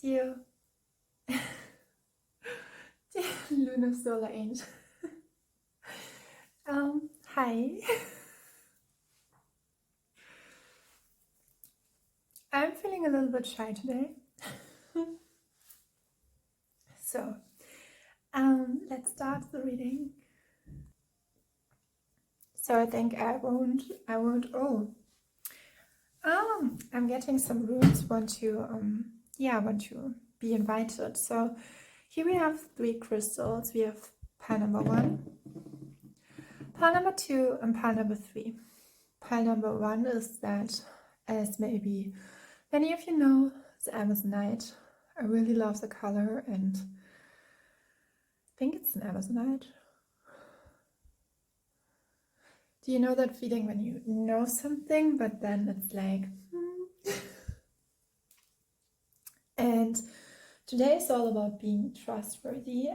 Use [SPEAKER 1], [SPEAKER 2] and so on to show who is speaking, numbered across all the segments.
[SPEAKER 1] Dear, dear Lunar Solar Angel. Hi. I'm feeling a little bit shy today. So, let's start the reading. So I think I won't, I'm getting some runes, want to be invited. So here we have 3 crystals. We have pile number 1, pile number 2, and pile number 3. Pile number 1 is that, as maybe many of you know, it's Amazonite. I really love the color and I think it's an Amazonite. Do you know that feeling when you know something, but then it's like, And today is all about being trustworthy.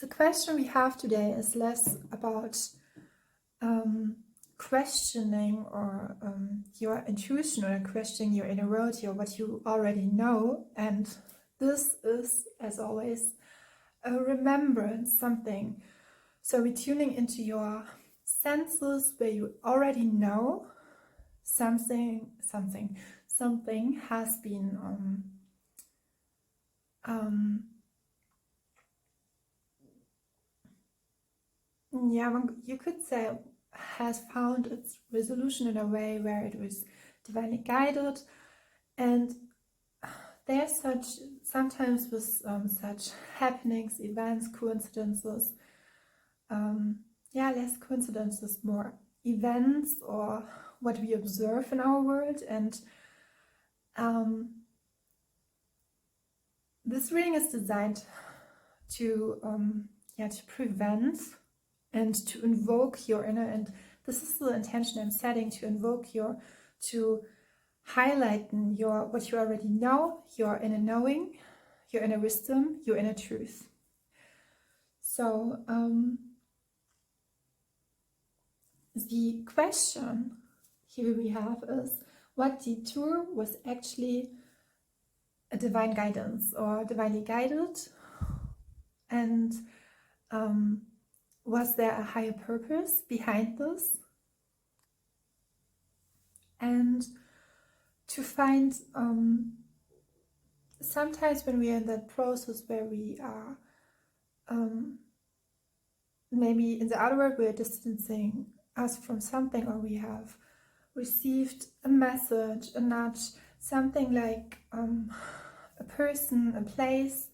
[SPEAKER 1] The question we have today is less about questioning or your intuition, or questioning your inner world, or what you already know. And this is, as always, a remembrance, something. So we're tuning into your senses where you already know something has been you could say has found its resolution in a way where it was divinely guided. And there's sometimes with such happenings, events, coincidences, less coincidences, more events, or what we observe in our world. And this reading is designed to prevent and to invoke your inner, and this is the intention I'm setting, to invoke to highlight what you already know, your inner knowing, your inner wisdom, your inner truth. So the question here we have is, what detour was actually a divine guidance or divinely guided, and was there a higher purpose behind this? And to find, sometimes when we are in that process where we are maybe in the outer world, we are distancing us from something, or we have received a message, a nudge, something like a person, a place,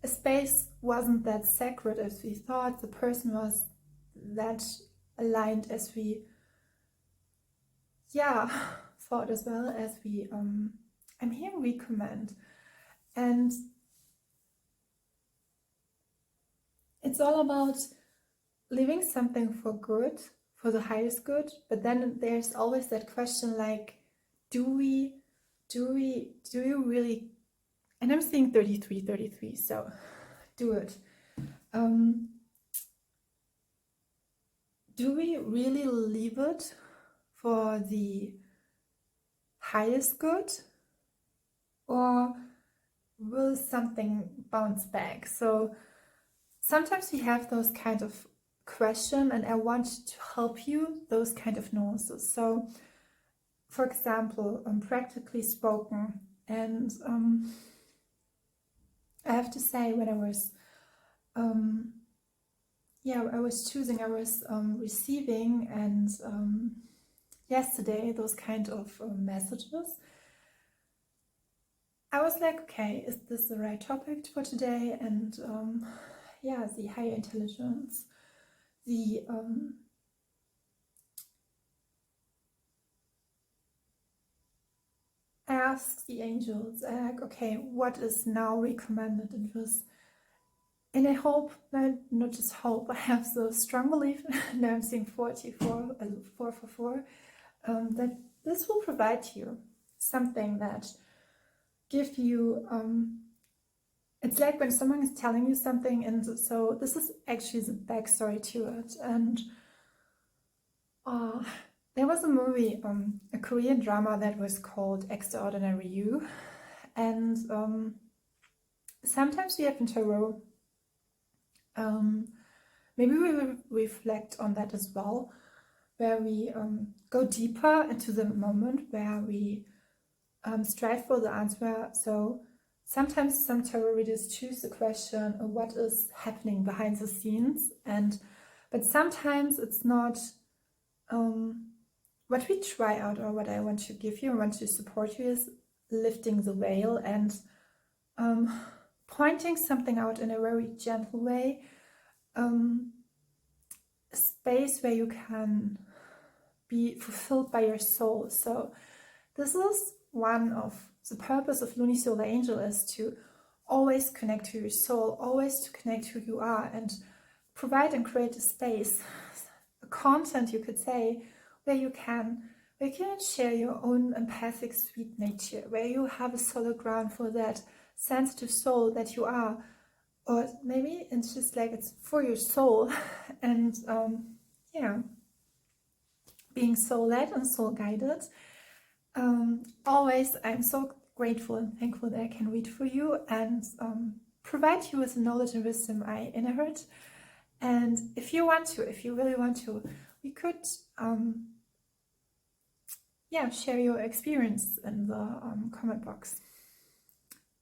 [SPEAKER 1] a space wasn't that sacred as we thought, the person was that aligned as we thought as well, as we I'm here recommend. And it's all about living something for good, for the highest good. But then there's always that question, like, do you really, and I'm seeing 33, so do it. Do we really leave it for the highest good, or will something bounce back? So sometimes we have those kind of questions, and I want to help you those kind of nuances. So for example, practically spoken, and I have to say, when I was receiving and yesterday those kind of messages, I was like, okay, is this the right topic for today? And the higher intelligence, the I asked the angels, like, okay, what is now recommended? And I hope, not just hope, I have the strong belief, now I'm seeing 44, 4 for 4, that this will provide you something that give you, it's like when someone is telling you something, and so this is actually the backstory to it. And There was a movie, a Korean drama that was called Extraordinary You, and sometimes we have in tarot, maybe we will reflect on that as well, where we go deeper into the moment, where we strive for the answer. So sometimes some tarot readers choose the question of what is happening behind the scenes, but sometimes it's not what we try out, or what I want to give you, I want to support you, is lifting the veil and pointing something out in a very gentle way, a space where you can be fulfilled by your soul. So this is one of the purpose of LUNI SOLAR ANGEL, is to always connect to your soul, always to connect who you are, and provide and create a space, a content, you could say, where you can share your own empathic, sweet nature, where you have a solid ground for that sensitive soul that you are, or maybe it's just like it's for your soul, and yeah, being soul-led and soul-guided. Always, I'm so grateful and thankful that I can read for you and provide you with the knowledge and wisdom I inherit. And if you want to, if you really want to, we could yeah, share your experience in the comment box,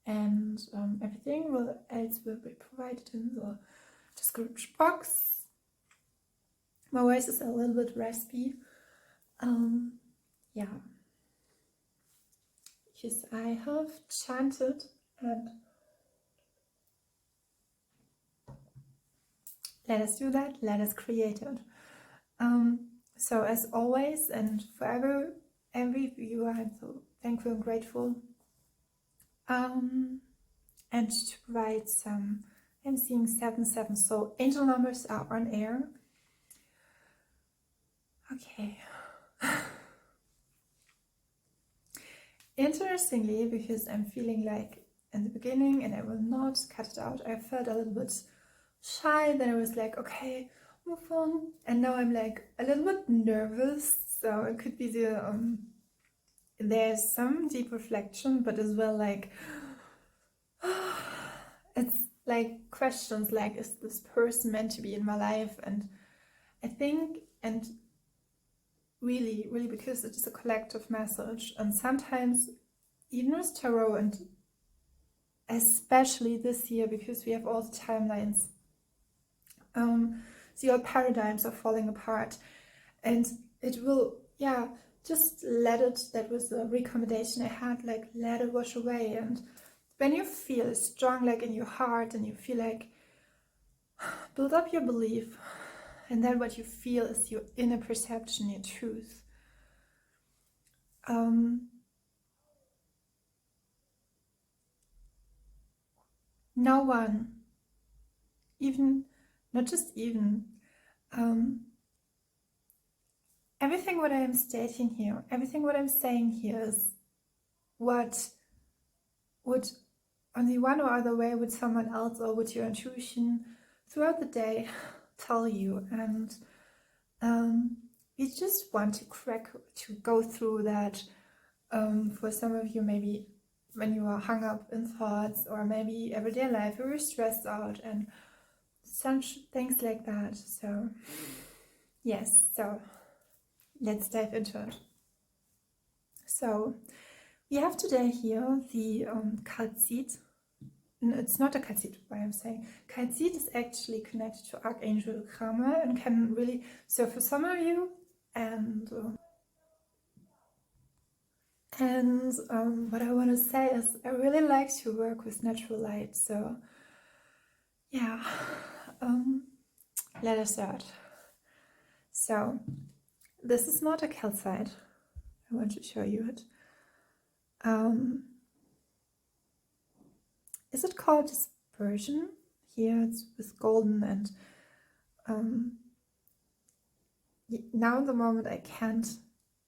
[SPEAKER 1] and everything else will be provided in the description box. My voice is a little bit raspy, yeah, because I have chanted, and let us do that, let us create it. So as always, and forever, every viewer, I'm so thankful and grateful. And to provide some, I'm seeing 7/7, so angel numbers are on air. Okay. Interestingly, because I'm feeling like in the beginning, and I will not cut it out, I felt a little bit shy, then I was like, okay, move on, and now I'm like a little bit nervous, so it could be the there's some deep reflection, but as well like it's like questions like, is this person meant to be in my life? And I think, and really because it is a collective message, and sometimes even with tarot, and especially this year because we have all the timelines, the old paradigms are falling apart, and it will, yeah, just let it, that was the recommendation I had, like let it wash away. And when you feel strong, like in your heart, and you feel like, build up your belief, and then what you feel is your inner perception, your truth. No one, even, not just even, everything what I am stating here, everything what I'm saying here is what would, on the one or other way, would someone else or would your intuition throughout the day tell you. And we just want to go through that. For some of you, maybe when you are hung up in thoughts, or maybe everyday life, you're stressed out and such things like that. So yes, so let's dive into it. So we have today here the calcite. No, it's not a calcite, why I'm saying. Calcite is actually connected to Archangel Chamuel and can really, so for some of you, and what I want to say is I really like to work with natural light. So yeah, let us start. So this is not a calcite. I want to show you it. Is it called dispersion? Here it's with golden, and now at the moment I can't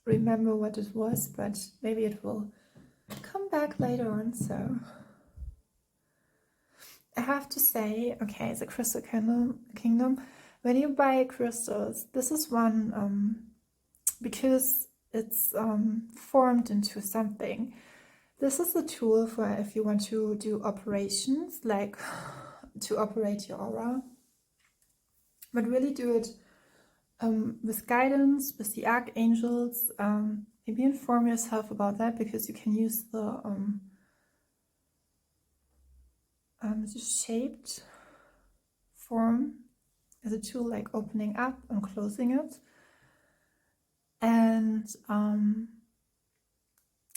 [SPEAKER 1] remember what it was, but maybe it will come back later on. So I have to say, okay, the Crystal Kingdom, when you buy crystals, this is one because it's formed into something. This is a tool for if you want to do operations, like to operate your aura, but really do it with guidance, with the archangels. Maybe inform yourself about that, because you can use the shaped form as a tool, like opening up and closing it. And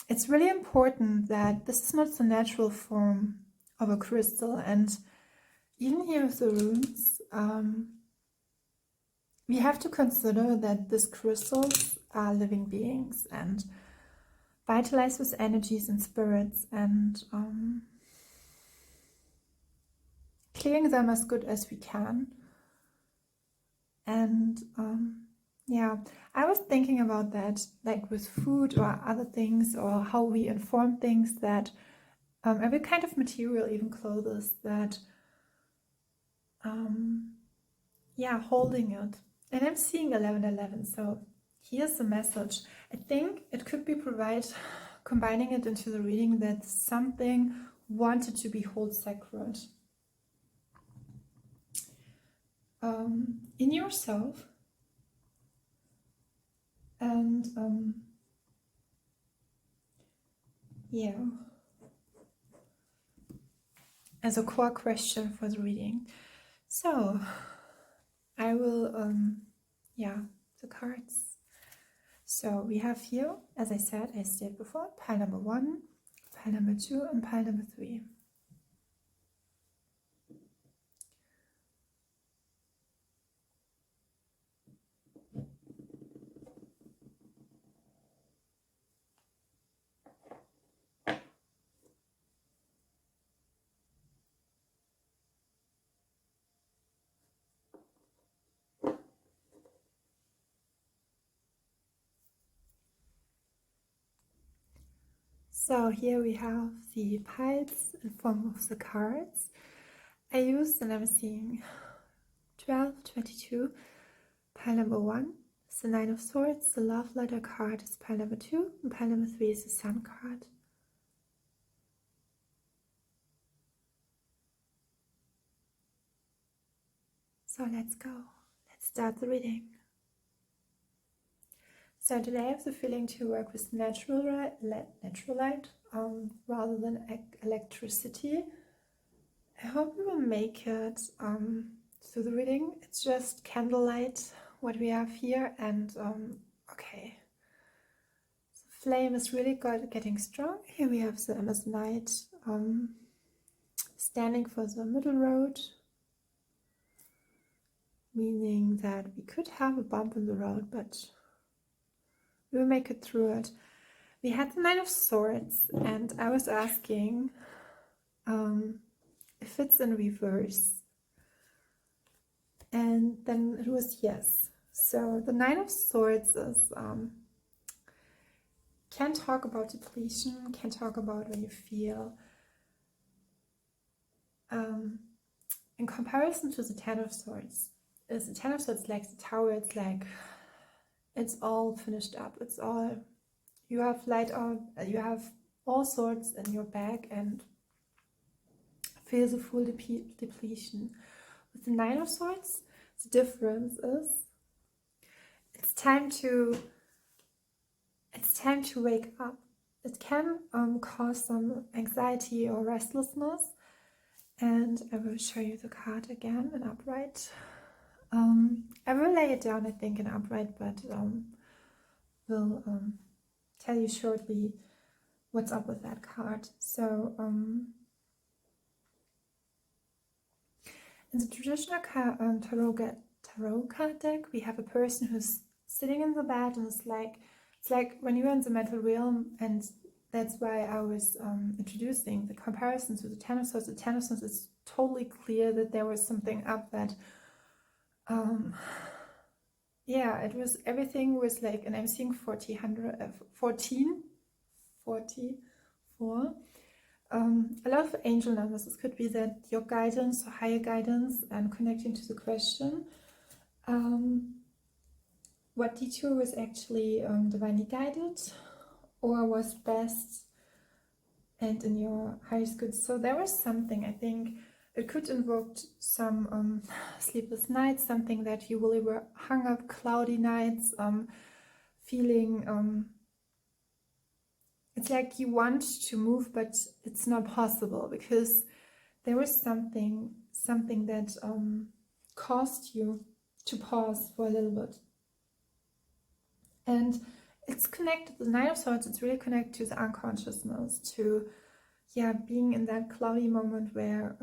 [SPEAKER 1] it's really important that this is not the natural form of a crystal. And even here with the runes, we have to consider that these crystals are living beings and vitalized with energies and spirits, and clearing them as good as we can. And yeah, I was thinking about that, like with food or other things, or how we inform things, that every kind of material, even clothes, that yeah, holding it. And I'm seeing 1111, so here's the message. I think it could be combining it into the reading, that something wanted to be held sacred in yourself. And yeah, as a core question for the reading. So I will, yeah, the cards. So we have here, as I said, I stated before, pile number 1, pile number 2, and pile number 3. So here we have the piles in form of the cards. I used, and I'm seeing 12, 22, pile number 1 is the 9 of Swords, the Love Letter card is pile number 2, and pile number 3 is the Sun card. So let's go. Let's start the reading. So today I have the feeling to work with natural light rather than electricity. I hope we will make it through the reading. It's just candlelight, what we have here, and okay. The flame is really getting strong. Here we have the Amazonite standing for the middle road, meaning that we could have a bump in the road, but we'll make it through it. We had the 9 of Swords, and I was asking if it's in reverse, and then it was yes. So the 9 of Swords is can talk about depletion, can talk about when you feel in comparison to the 10 of Swords. Is the 10 of Swords like the Tower? It's like it's all finished up, it's all, you have light out, you have all swords in your bag and feel the full depletion. With the 9 of Swords, the difference is it's time to wake up. It can cause some anxiety or restlessness, and I will show you the card again in upright. I will lay it down, I think, in upright, but will tell you shortly what's up with that card. So in the traditional tarot card deck, we have a person who's sitting in the bed, and it's like when you're in the mental realm, and that's why I was introducing the comparison to the 10 of Swords. The 10 of Swords is totally clear that there was something up, that yeah, it was, everything was like, and I'm seeing 44. A lot of angel numbers. This could be that your guidance or higher guidance and connecting to the question. what detour was actually divinely guided or was best and in your highest good. So there was something, I think it could invoke some sleepless nights, something that you really were hung up, cloudy nights, feeling it's like you want to move but it's not possible because there was something that caused you to pause for a little bit. And it's connected, the Nine of Swords, it's really connected to the unconsciousness, to being in that cloudy moment where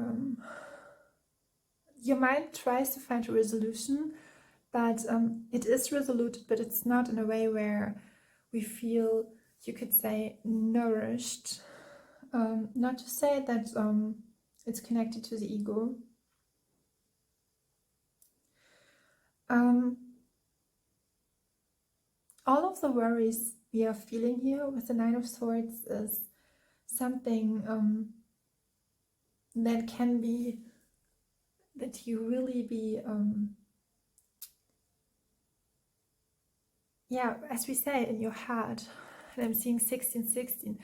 [SPEAKER 1] your mind tries to find a resolution, but it is resolute, but it's not in a way where we feel, you could say, nourished. Not to say that it's connected to the ego. All of the worries we are feeling here with the Nine of Swords is something that can be, that you really be, as we say, in your head. And I'm seeing 1616.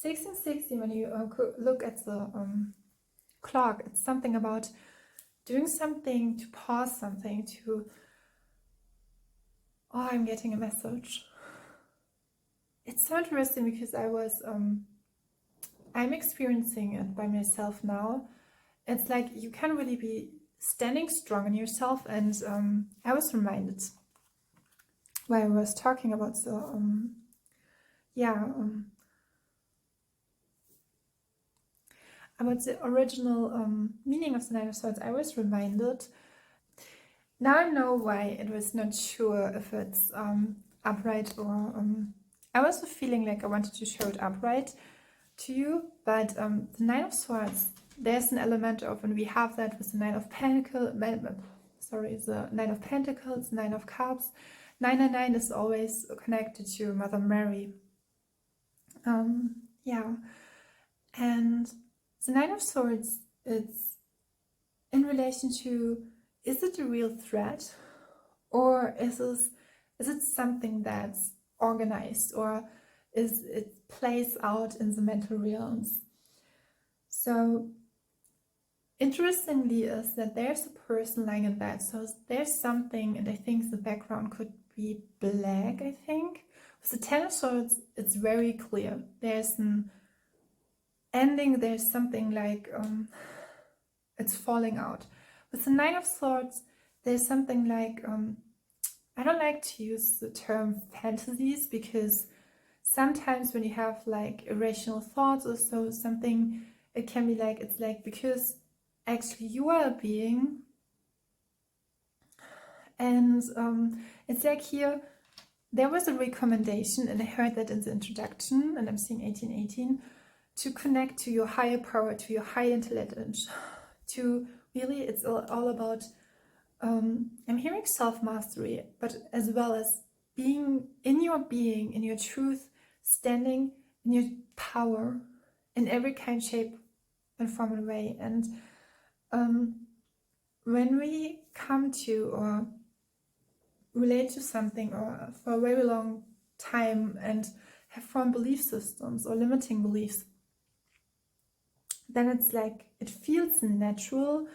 [SPEAKER 1] 1616, when you look at the clock, it's something about doing something, to pause something, to... Oh, I'm getting a message. It's so interesting because I'm experiencing it by myself now. It's like you can really be standing strong in yourself, and I was reminded while I was talking about the about the original meaning of the Nine of Swords. I was reminded. Now I know why it was not sure if it's upright or... I was feeling like I wanted to show it upright to you, but the Nine of Swords, there's an element of, and we have that with the Nine of Pentacles, the Nine of Pentacles, Nine of Cups. 999 is always connected to Mother Mary. And the Nine of Swords, it's in relation to, is it a real threat, or is it something that's organized, or is it plays out in the mental realms? So interestingly is that there's a person lying in bed, so there's something, and I think the background could be black. I think with the Ten of Swords it's very clear, there's an ending, there's something like it's falling out. With the Nine of Swords, there's something like, I don't like to use the term fantasies, because sometimes when you have like irrational thoughts or so, something, it can be like, it's like, because actually you are a being, and it's like here, there was a recommendation, and I heard that in the introduction, and I'm seeing 1818, to connect to your higher power, to your high intelligence, to really, it's all about, I'm hearing self-mastery, but as well as being, in your truth, standing in your power in every kind, shape and form and way. And when we come to or relate to something, or for a very long time, and have formed belief systems or limiting beliefs, then it's like, it feels natural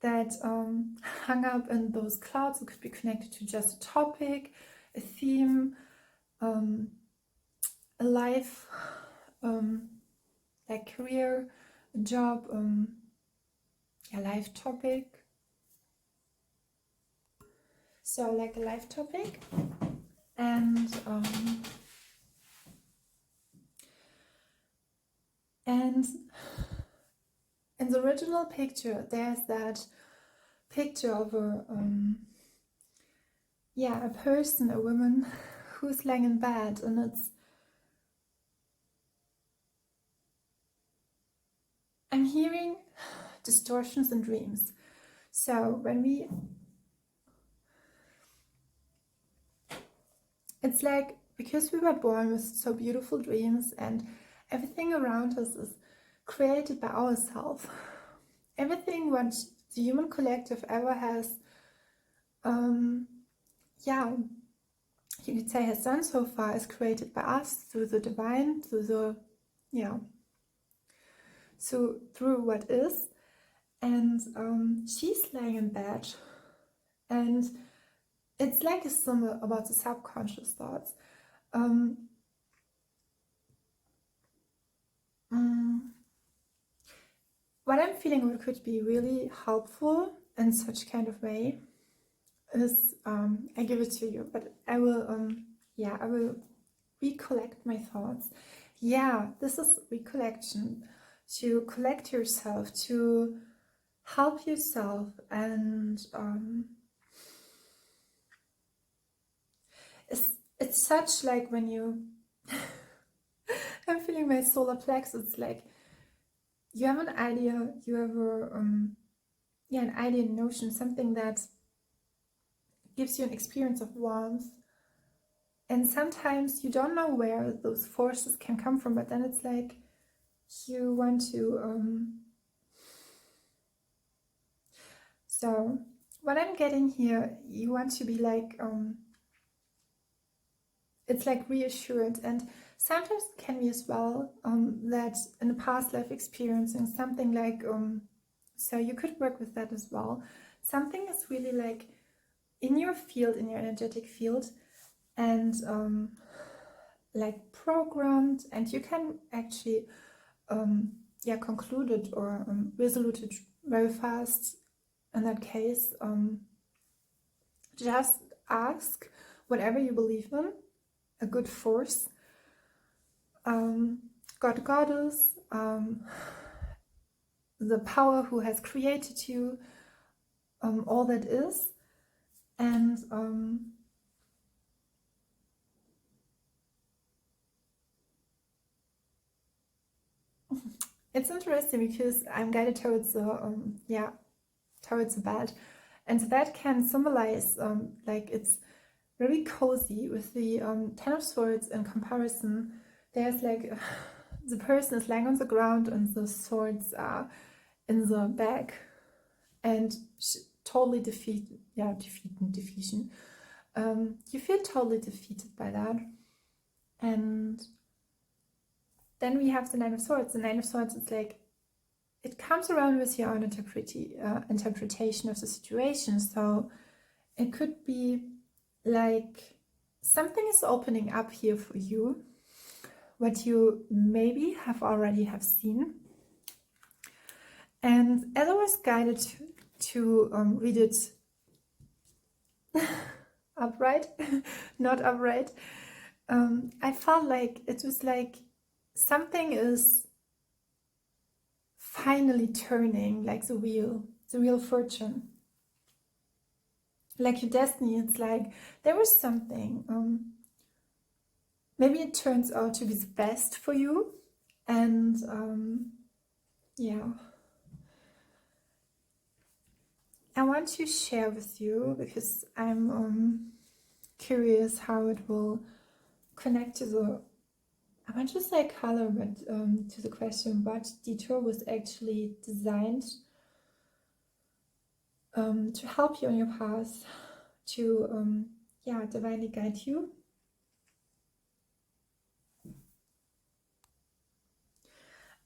[SPEAKER 1] that hung up in those clouds, it could be connected to just a topic, a theme, a life, like career, a job, a life topic. So like a life topic, and in the original picture, there's that picture of a person, a woman who's lying in bed, and I'm hearing distortions in dreams. So it's like, because we were born with so beautiful dreams, and everything around us is created by ourselves. Everything what the human collective ever has you could say has done so far is created by us through the divine, through the, yeah, so through what is. And she's laying in bed, and it's like a symbol about the subconscious thoughts. What I'm feeling what could be really helpful in such kind of way is, I give it to you, but I will, I will recollect my thoughts. Yeah, this is recollection, to collect yourself, to help yourself, and it's such like when you, I'm feeling my solar plexus, it's like you have an idea, you have an idea, notion, something that gives you an experience of warmth, and sometimes you don't know where those forces can come from, but then it's like you want to so what I'm getting here, you want to be like it's like reassured, and sometimes it can be as well that in a past life experiencing something like so you could work with that as well. Something is really like in your field, in your energetic field, and like programmed, and you can actually conclude it or resolute it very fast. In that case, just ask whatever you believe in, a good force, God, Goddess, the power who has created you, all that is. And it's interesting because I'm guided towards the towards the bed, and the bed can symbolize like it's very cozy. With the Ten of Swords in comparison, there's like the person is lying on the ground and the swords are in the bag, and totally defeated. Defeation. You feel totally defeated by that. And then we have the Nine of Swords. The Nine of Swords is like, it comes around with your own interpretation of the situation. So it could be like something is opening up here for you, what you maybe already have seen. And as I was guided to read it upright, not upright, I felt like it was like something is finally turning, like the wheel fortune, like your destiny. It's like there was something, maybe it turns out to be the best for you. And I want to share with you, because I'm curious how it will connect to the, I want to say color, but to the question what detour was actually designed to help you on your path, to divinely guide you.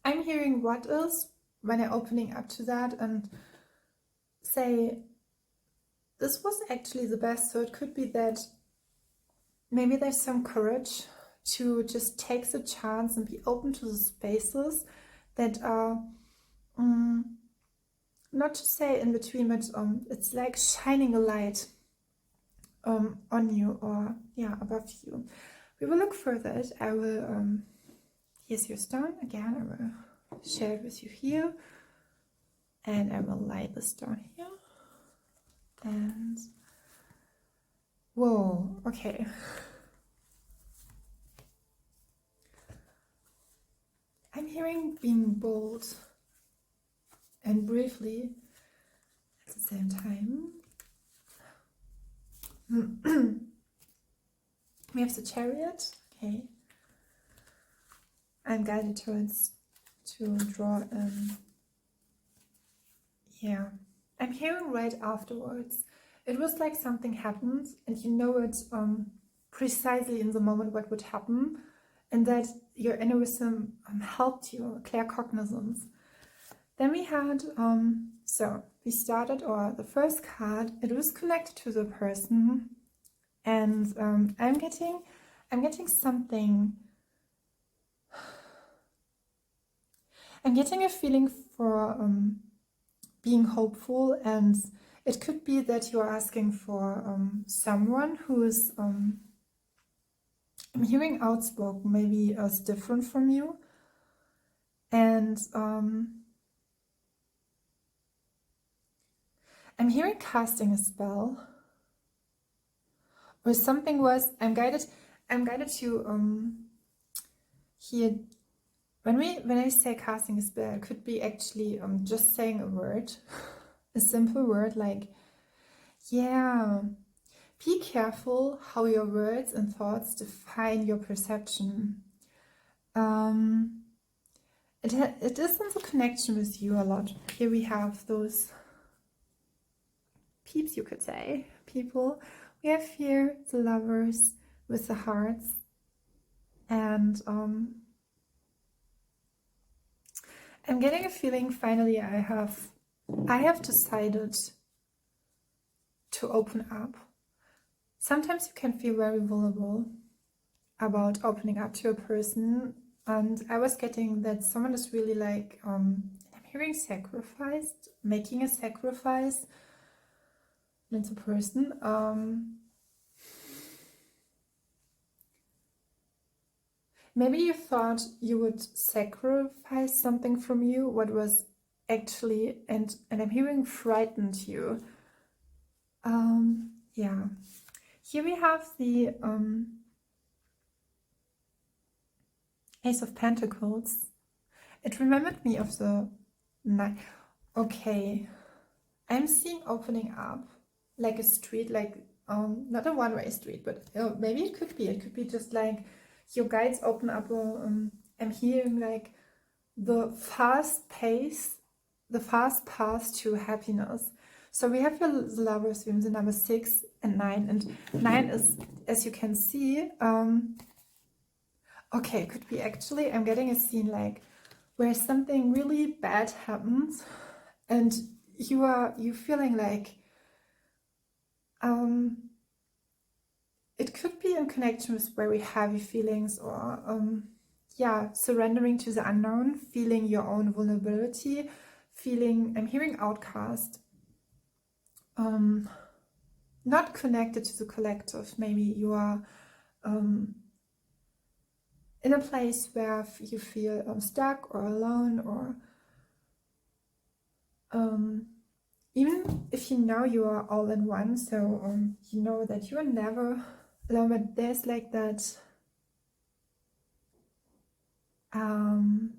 [SPEAKER 1] I'm hearing what is when I'm opening up to that and say this was actually the best. So it could be that maybe there's some courage to just take the chance and be open to the spaces that are not to say in between, but it's like shining a light on you, or above you. We will look further at it. I will here's your stone again. I will share it with you here, and I will light this down here. And whoa, okay. I'm hearing being bold and briefly at the same time. We have the Chariot. Okay. I'm guided towards to draw I'm hearing right afterwards. It was like something happened, and you know it precisely in the moment what would happen, and that your inner wisdom helped you, claircognizance. Then we had, so we started, or the first card, it was connected to the person, and I'm getting something. I'm getting a feeling for being hopeful, and it could be that you're asking for someone who is, I'm hearing outspoken, maybe is different from you, and I'm hearing casting a spell, or something was, I'm guided to hear. When I say casting a spell, it could be actually just saying a word, a simple word like, yeah, be careful how your words and thoughts define your perception. It is in the connection with you a lot. Here we have those peeps, you could say, people. We have here the lovers with the hearts, and I'm getting a feeling finally I have decided to open up. Sometimes you can feel very vulnerable about opening up to a person, and I was getting that someone is really like, I'm hearing sacrificed, making a sacrifice. It's a person. Maybe you thought you would sacrifice something from you, what was actually, and I'm hearing frightened you. Yeah. Here we have the Ace of Pentacles. It remembered me of the night. Okay. I'm seeing opening up like a street, like not a one-way street, but maybe it could be just like your guides open up I'm hearing like the fast pace, the fast path to happiness. So we have your lovers room, the number 6 and 9, and 9 is, as you can see, okay, it could be actually, I'm getting a scene like where something really bad happens, and you feeling like it could be in connection with very heavy feelings, or yeah, surrendering to the unknown, feeling your own vulnerability, feeling, I'm hearing outcast, not connected to the collective. Maybe you are in a place where you feel stuck or alone, or even if you know you are all in one, so you know that you are never alone, but there's like that, I'm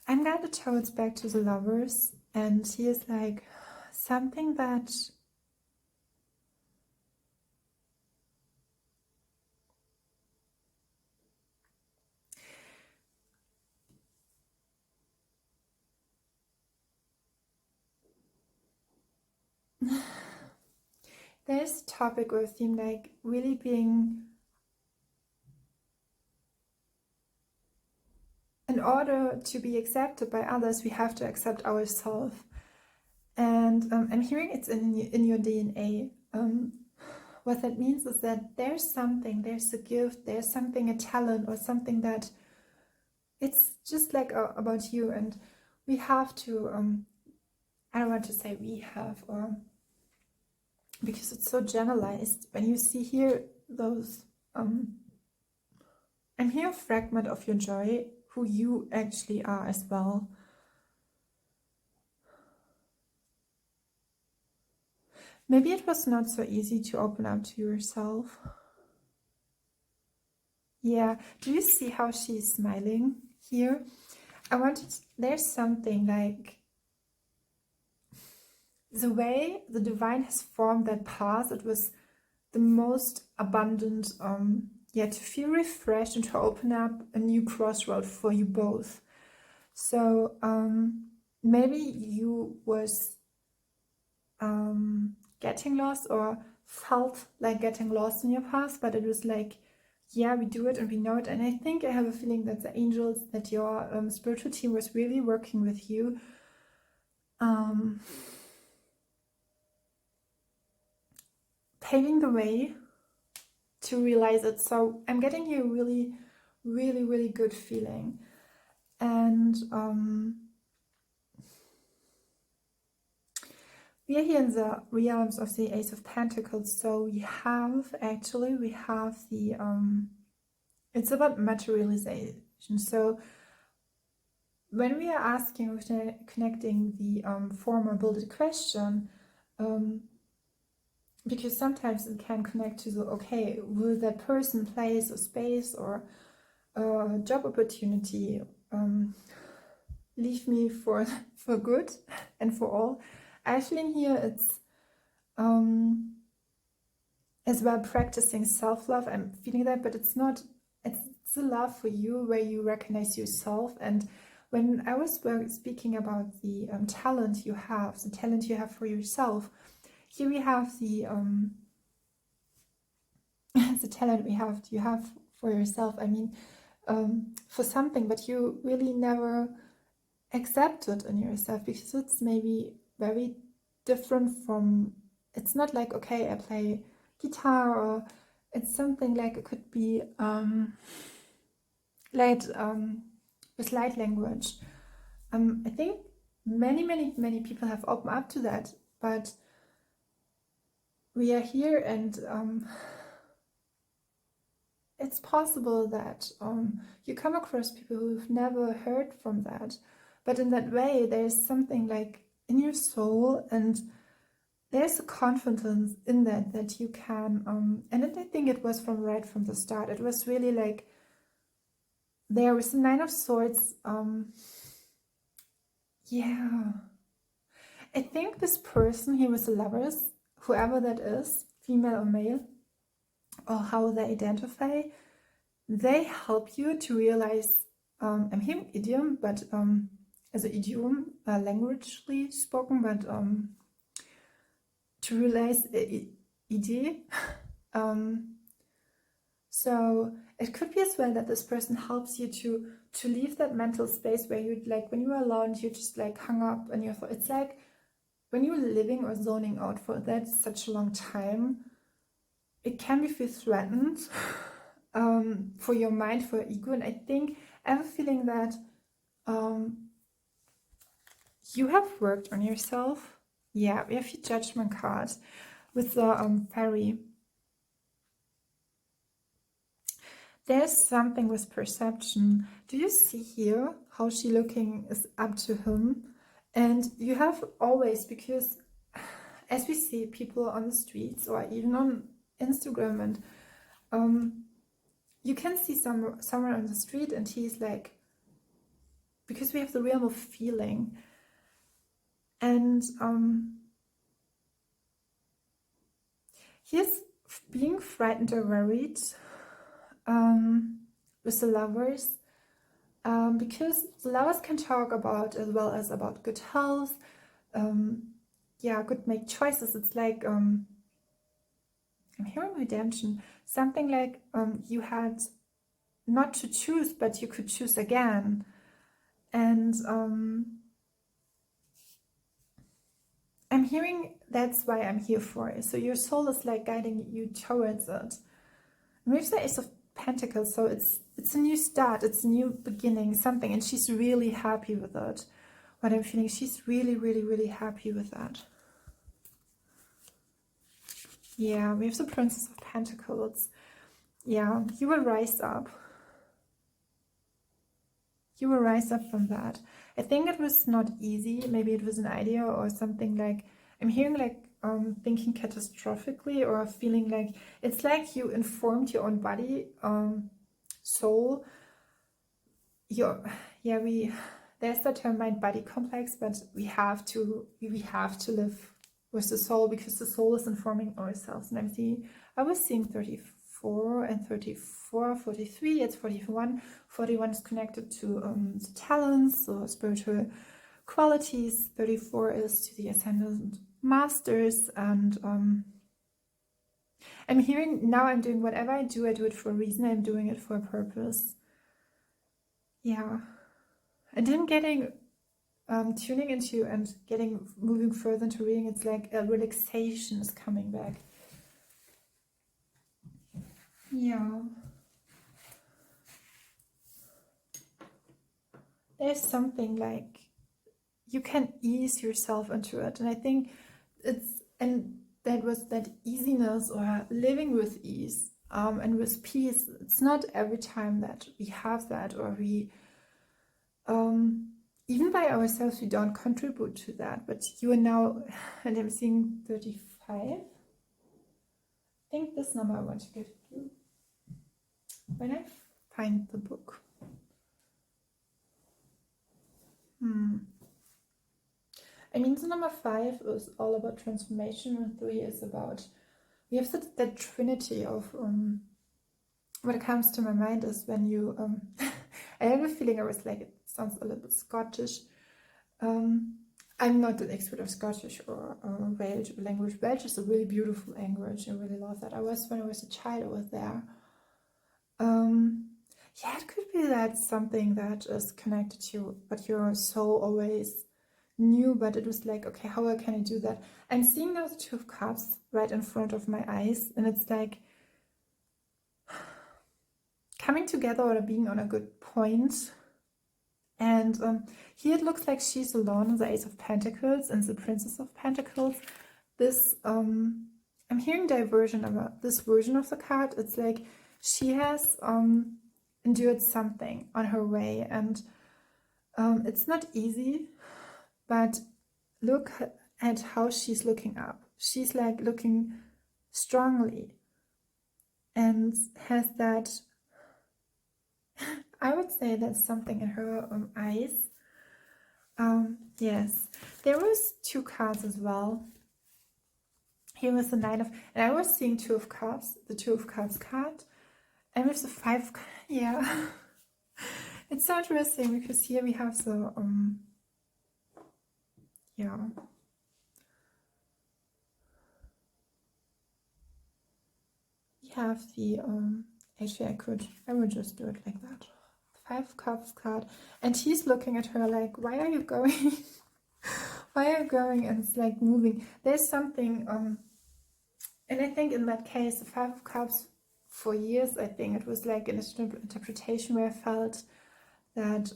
[SPEAKER 1] guided towards back to the lovers, and he is like something that there's a topic or a theme like really being, in order to be accepted by others, we have to accept ourselves. And I'm hearing it's in your DNA. What that means is that there's something, there's a gift, there's something, a talent, or something that it's just like about you, and we have to, I don't want to say we have, or because it's so generalized. When you see here those, I'm here a fragment of your joy, who you actually are as well. Maybe it was not so easy to open up to yourself. Yeah, do you see how she's smiling here? There's something like the way the divine has formed that path, it was the most abundant, yeah, to feel refreshed and to open up a new crossroad for you both. So maybe you was getting lost or felt like getting lost in your path, but it was like, yeah, we do it and we know it. And I think I have a feeling that the angels, that your spiritual team was really working with you, paving the way to realize it. So I'm getting here a really, really, really good feeling. And we are here in the realms of the Ace of Pentacles. So we have the it's about materialization. So when we are asking or connecting the former builded question, because sometimes it can connect to the, okay, will that person, place, or space, or job opportunity leave me for good and for all? Actually, here it's as well practicing self-love. I'm feeling that, but it's not. It's a love for you where you recognize yourself. And when I was speaking about the talent you have for yourself, here we have the the talent you have for yourself. I mean, for something, but you really never accept it in yourself because it's maybe very different from. It's not like, okay, I play guitar, or it's something like it could be light with light language. I think many people have opened up to that, but we are here, and it's possible that you come across people who've never heard from that, but in that way there's something like in your soul, and there's a confidence in that you can and I think it was right from the start. It was really like there was the Nine of Swords. Yeah, I think this person here with the Lovers, whoever that is, female or male, or how they identify, they help you to realize, I'm hearing idiom, but as an idiom, languagely spoken, but to realize idea. So it could be as well that this person helps you to leave that mental space where you, like, when you are alone, you just like hung up and it's like when you're living or zoning out for that such a long time, it can be feel threatened for your mind, for your ego. And I think I have a feeling that you have worked on yourself. Yeah, we have your Judgment card with the fairy. There's something with perception. Do you see here how she looking is up to him? And you have always, because as we see people on the streets or even on Instagram, and you can see someone on the street and he's like, because we have the realm of feeling, and he's being frightened or worried with the Lovers, because the Lovers can talk about as well as about good health, yeah, could make choices. It's like I'm hearing redemption, something like you had not to choose, but you could choose again. And I'm hearing that's why I'm here for it. So your soul is like guiding you towards it. And we have the Ace of Pentacles, so it's a new start, it's a new beginning, something, and she's really happy with it. What I'm feeling, she's really, really, really happy with that. Yeah, we have the Princess of Pentacles. Yeah, you will rise up. You will rise up from that. I think it was not easy. Maybe it was an idea or something like, I'm hearing like thinking catastrophically, or feeling like it's like you informed your own body, soul. There's the term mind-body complex, but we have to live with the soul, because the soul is informing ourselves. And I was seeing 34 and 34, 43, it's 41. 41 is connected to the talents or spiritual qualities. 34 is to the ascendant masters, and I'm hearing now I'm doing whatever I do it for a reason. I'm doing it for a purpose. Yeah. And then getting, tuning into and moving further into reading, it's like a relaxation is coming back. Yeah. There's something like you can ease yourself into it. And I think that was that easiness or living with ease and with peace. It's not every time that we have that, or we, even by ourselves, we don't contribute to that. But you are now, and I'm seeing 35. I think this number I want to give you when I find the book. I mean, the number 5 is all about transformation, and 3 is about, we have that trinity of, what comes to my mind is when you, I have a feeling I was like, it sounds a little bit Scottish. I'm not an expert of Scottish or Welsh language. Welsh is a really beautiful language. I really love that. When I was a child, I was there. Yeah, it could be that something that is connected to what your soul always knew, but it was like, okay, how can I do that? I'm seeing now the 2 of Cups right in front of my eyes, and it's like coming together or being on a good point. And here it looks like she's alone, the Ace of Pentacles and the Princess of Pentacles. This, I'm hearing diversion about this version of the card. It's like she has endured something on her way, and it's not easy, but look at how she's looking up. She's like looking strongly and has that, I would say that's something in her eyes. Yes, there was 2 cards as well. Here was the Knight of, and I was seeing 2 of Cups, the 2 of Cups card, and with the 5, yeah. It's so interesting because here we have the, yeah. We have the, actually I would just do it like that. 5 Cups card, and he's looking at her like, why are you going? Why are you going? And it's like moving. There's something, and I think in that case, the 5 of Cups, for years, I think it was like an interpretation where I felt that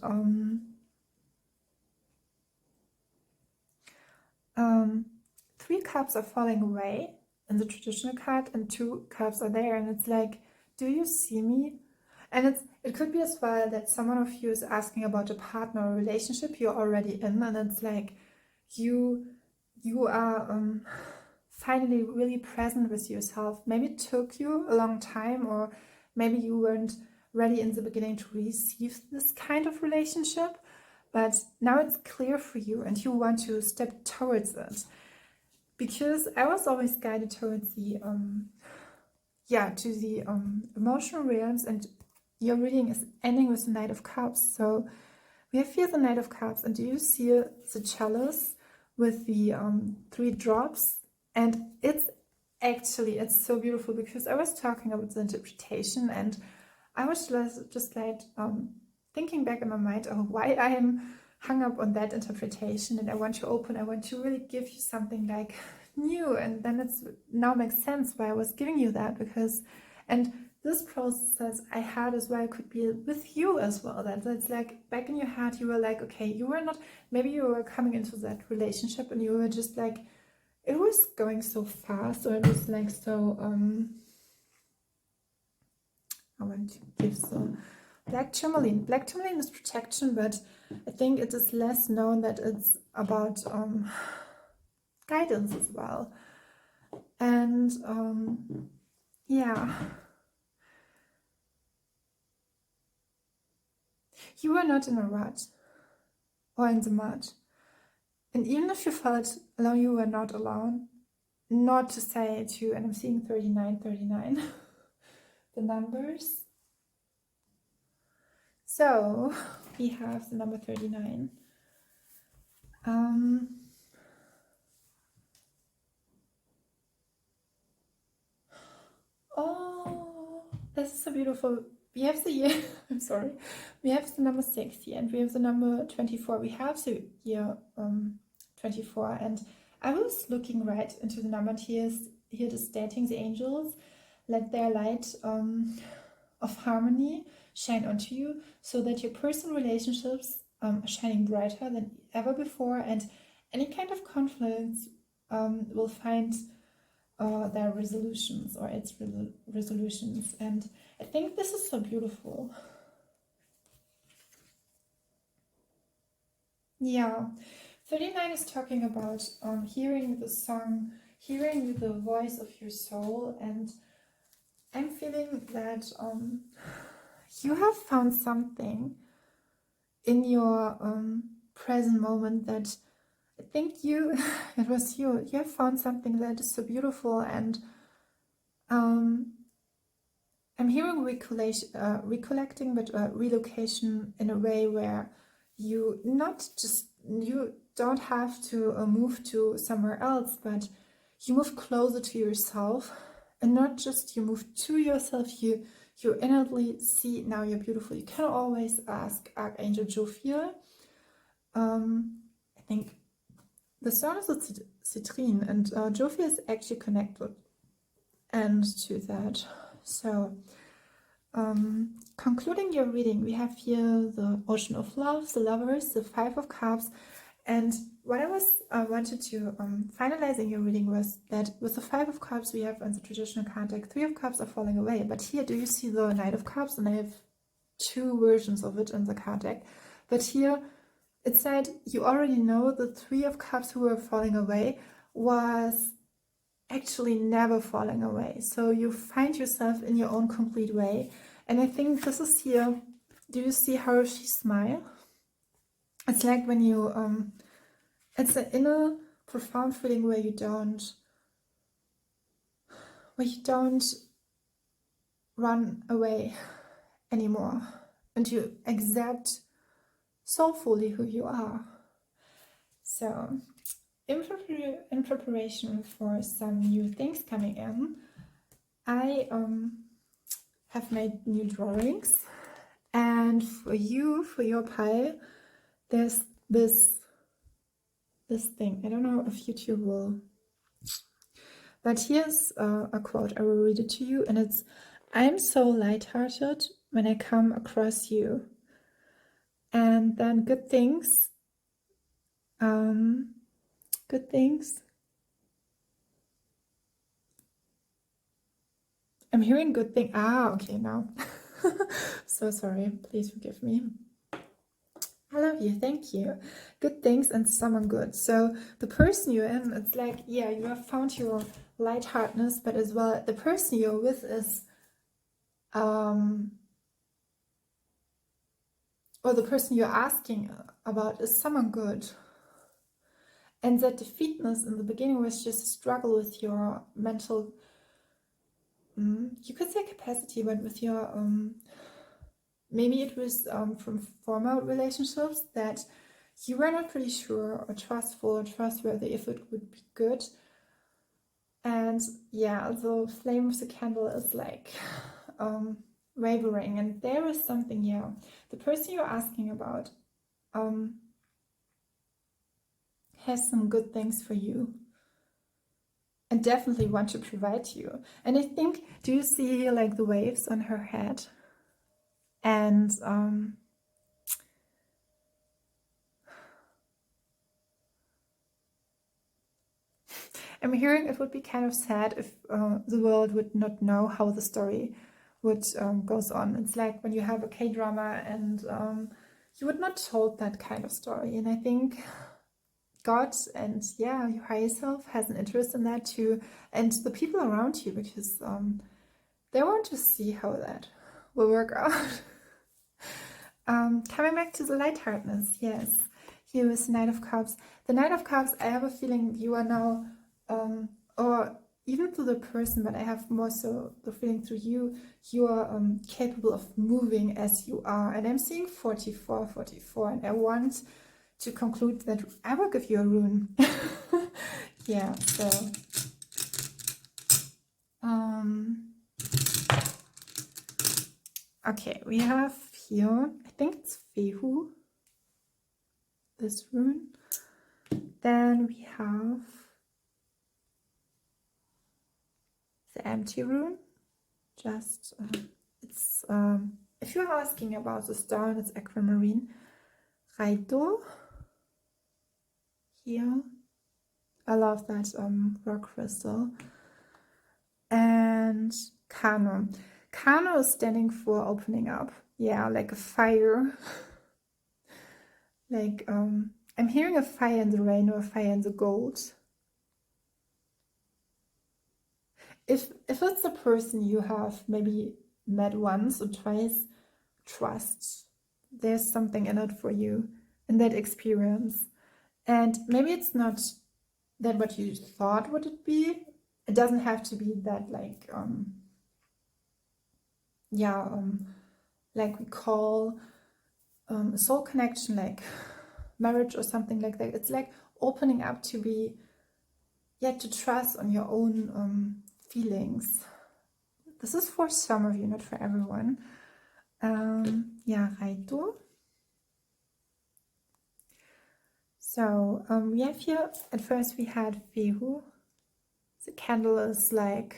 [SPEAKER 1] 3 cups are falling away in the traditional card, and 2 cups are there, and it's like, do you see me? And it could be as well that someone of you is asking about a partner or relationship you're already in, and it's like you are finally really present with yourself. Maybe it took you a long time, or maybe you weren't ready in the beginning to receive this kind of relationship, but now it's clear for you and you want to step towards it. Because I was always guided towards the emotional realms, and your reading is ending with the Knight of Cups. So we have here the Knight of Cups, and do you see the chalice with the 3 drops? And it's so beautiful, because I was talking about the interpretation, and I was just like thinking back in my mind, oh, why I am hung up on that interpretation, and I want to really give you something like new, and then it's now makes sense why I was giving you that, because, and this process I had as well could be with you as well, that's like back in your head you were like, okay, you were not, maybe you were coming into that relationship and you were just like, it was going so fast, or it was like so I want to give the Black Tourmaline. Black Tourmaline is protection, but I think it is less known that it's about guidance as well. And yeah, you were not in a rut or in the mud. And even if you felt alone, you were not alone. Not to say to, and I'm seeing 39, the numbers. So we have the number 39. Oh, this is so beautiful. We have the year, I'm sorry, we have the number 6 here, and we have the number 24. We have the year 24, and I was looking right into the number. Here it is stating the angels, let their light of harmony shine onto you, so that your personal relationships are shining brighter than ever before, and any kind of conflicts will find their resolutions, or its resolutions. And I think this is so beautiful. Yeah, 39 is talking about hearing the song, hearing the voice of your soul, and I'm feeling that you have found something in your present moment that I think it was you have found something that is so beautiful, and I'm hearing recollecting, but relocation in a way where you don't have to move to somewhere else, but you move closer to yourself, and not just you move to yourself, you innately see now you're beautiful. You can always ask Archangel Jophiel. I think the song is a citrine, and Jophiel is actually connected and to that. So concluding your reading, we have here the Ocean of Love, the Lovers, the Five of Cups, and what I wanted to finalizing your reading was that with the Five of Cups we have on the traditional card deck, Three of Cups are falling away, but here do you see the Knight of Cups? And I have two versions of it in the card deck, but here it said you already know the Three of Cups who were falling away was actually never falling away. So you find yourself in your own complete way. And I think this is here. Do you see how she smiles? It's like when you, it's an inner profound feeling where you don't run away anymore, and you accept soulfully who you are. So in preparation for some new things coming in, I have made new drawings, and for your pile, there's this thing. I don't know if YouTube will, but here's a quote. I will read it to you, and it's, "I'm so lighthearted when I come across you, and then good things. Good things. I'm hearing good thing. Okay, now. So sorry. Please forgive me. I love you. Thank you. Good things and someone good." So the person you're in, it's like, yeah, you have found your lightheartedness, but as well, the person you're with is, or the person you're asking about is someone good. And that defeatedness in the beginning was just a struggle with your mental, you could say capacity, but with your, maybe it was from former relationships that you were not pretty sure or trustful or trustworthy if it would be good. And yeah, the flame of the candle is like wavering, and there is something, yeah, the person you're asking about has some good things for you and definitely want to provide to you. And I think, do you see like the waves on her head? And I'm hearing it would be kind of sad if the world would not know how the story would goes on. It's like when you have a K-drama and you would not told that kind of story. And I think God and yeah, your higher self has an interest in that too, and the people around you, because they want to see how that will work out. Coming back to the lightheartedness, yes, here is the Knight of Cups. The Knight of Cups, I have a feeling you are now, or even to the person, but I have more so the feeling through you, you are capable of moving as you are. And I'm seeing 44, and I want to conclude that I will give you a rune. Yeah, so Okay, we have here, I think it's Fehu, this rune. Then we have the empty rune. Just, it's, if you're asking about the stone, it's aquamarine. Raido. Here. I love that rock crystal. And Kano. Kano is standing for opening up. Yeah, like a fire. Like, I'm hearing a fire in the rain or a fire in the gold. If it's a person you have maybe met once or twice, trust. There's something in it for you in that experience. And maybe it's not that what you thought would it be. It doesn't have to be that like, like we call a soul connection, like marriage or something like that. It's like opening up to be, to trust on your own feelings. This is for some of you, not for everyone. Raito. So we have here, at first we had Fehu. The candle is like,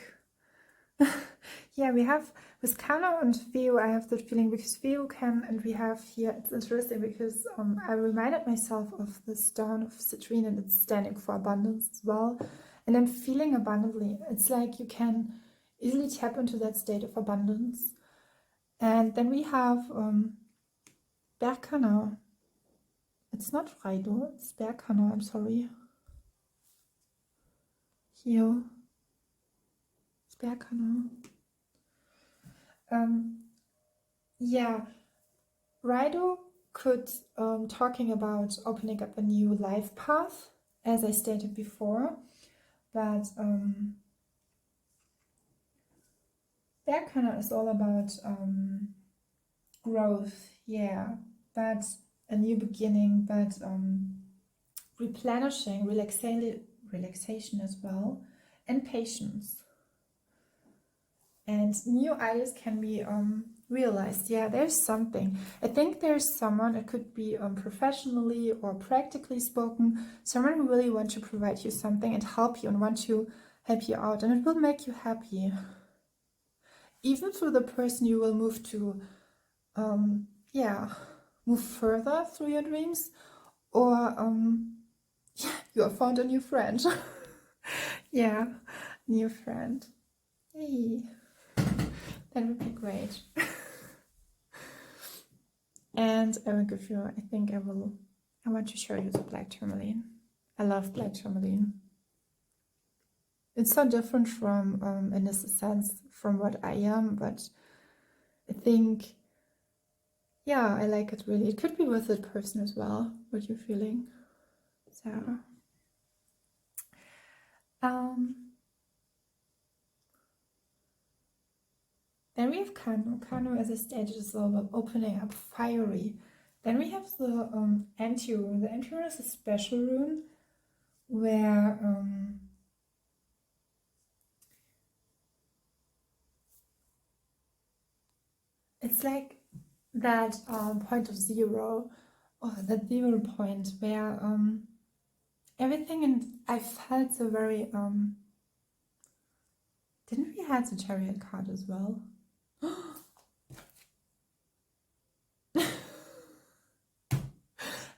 [SPEAKER 1] we have, with Kano and Fehu, I have that feeling because Fehu can, and we have here, it's interesting because I reminded myself of the stone of citrine and it's standing for abundance as well. And I'm feeling abundantly. It's like you can easily tap into that state of abundance. And then we have Berkana. It's not Raido, it's Berkana, I'm sorry. Here. It's Berkana. Raido could talking about opening up a new life path, as I stated before. But Berkana is all about growth, but a new beginning, but replenishing, relaxation as well, and patience. And new ideas can be realized. There's something. I think there's someone, it could be professionally or practically spoken, someone who really wants to provide you something and help you and want to help you out, and it will make you happy. Even through the person you will move to, move further through your dreams, or you have found a new friend. New friend. Hey, that would be great. And I will give you, I want to show you the black tourmaline. I love black tourmaline. It's so different from, in a sense, from what I am, but I think, I like it really. It could be with that person as well, what you're feeling. So, then we have Kano. Kano, as I stated, is all about opening up, fiery. Then we have the anti-rune. The anti-rune is a special rune where it's like that point of zero, or that 0 point where everything, and I felt so very didn't we have the chariot card as well?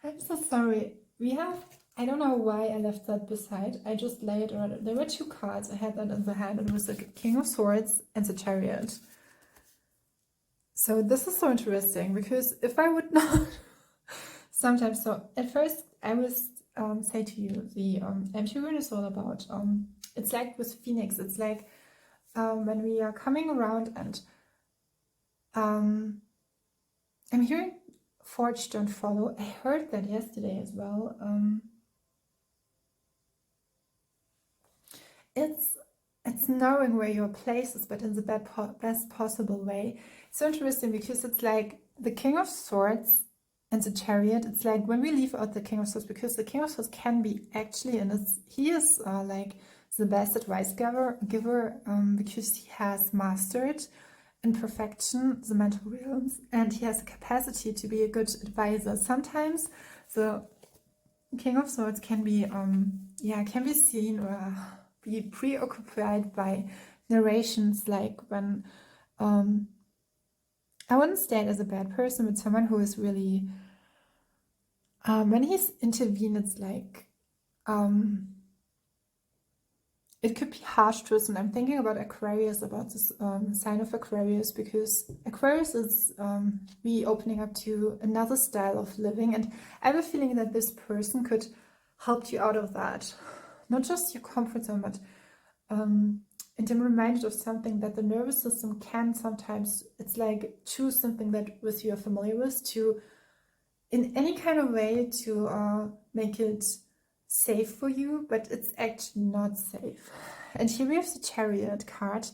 [SPEAKER 1] I'm so sorry. We have, I don't know why I left that beside. I just laid it. There were 2 cards. I had that in the hand. It was the King of Swords and the Chariot. So this is so interesting because if I would not sometimes, so at first I would say to you, the empty rune is all about, it's like with Phoenix, it's like when we are coming around and I'm hearing Forge don't follow. I heard that yesterday as well. It's knowing where your place is, but in the best possible way. It's so interesting because it's like the King of Swords and the Chariot. It's like when we leave out the King of Swords, because the King of Swords can be actually, and he is like the best advice giver because he has mastered in perfection the mental realms, and he has the capacity to be a good advisor. Sometimes the King of Swords can be can be seen or be preoccupied by narrations, like when I wouldn't state as a bad person, but someone who is really when he's intervened, it's like it could be harsh to us. And I'm thinking about Aquarius, about this sign of Aquarius, because Aquarius is reopening up to another style of living, and I have a feeling that this person could help you out of that, not just your comfort zone, but and I'm reminded of something that the nervous system can sometimes, it's like choose something that with you are familiar with to in any kind of way to make it safe for you, but it's actually not safe. And here we have the Chariot card,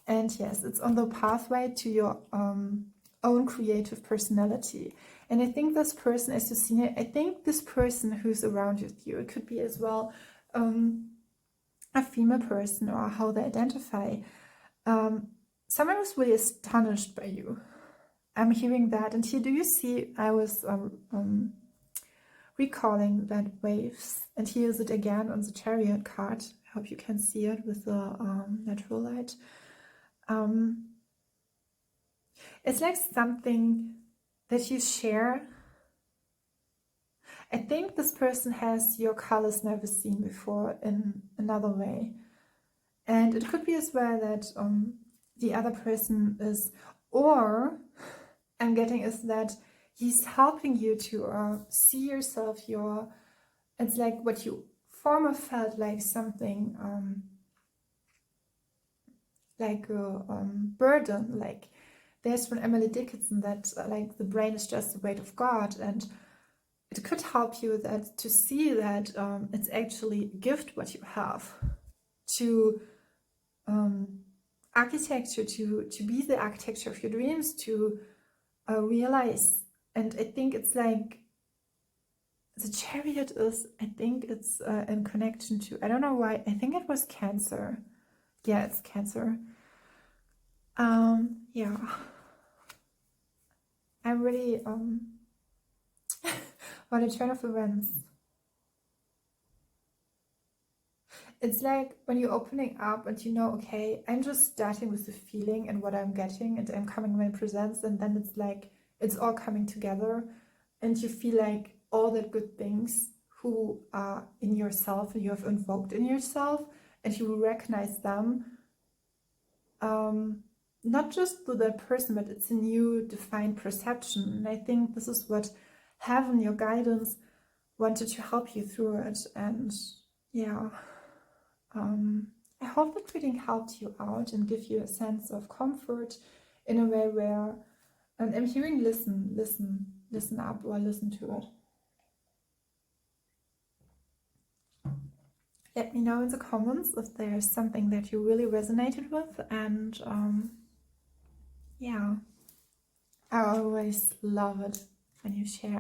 [SPEAKER 1] and yes, it's on the pathway to your own creative personality. And I think this person, as you've seen it, I think this person who's around with you, it could be as well a female person, or how they identify, someone who's really astonished by you. I'm hearing that. And here, do you see, I was recalling that waves, and here is it again on the Chariot card. I hope you can see it with the natural light. It's like something that you share. I think this person has your colors never seen before in another way. And it could be as well that the other person is, or I'm getting is that he's helping you to see yourself, it's like what you former felt like something like a burden, like there's from Emily Dickinson that like the brain is just the weight of God, and it could help you that to see that it's actually a gift what you have to architecture, to be the architecture of your dreams, to realize. And I think it's like the Chariot is, I think it's in connection to, I don't know why, I think it was Cancer. Yeah, it's Cancer. Yeah, I'm really what a turn of events. It's like when you're opening up and you know, okay, I'm just starting with the feeling and what I'm getting, and I'm coming when it presents, and then it's like it's all coming together, and you feel like all the good things who are in yourself and you have invoked in yourself, and you will recognize them, not just to that person, but it's a new defined perception. And I think this is what heaven, your guidance, wanted to help you through it. And yeah, I hope that reading helped you out and give you a sense of comfort in a way where, and I'm hearing listen up, or listen to it. Let me know in the comments if there's something that you really resonated with. And yeah, I always love it when you share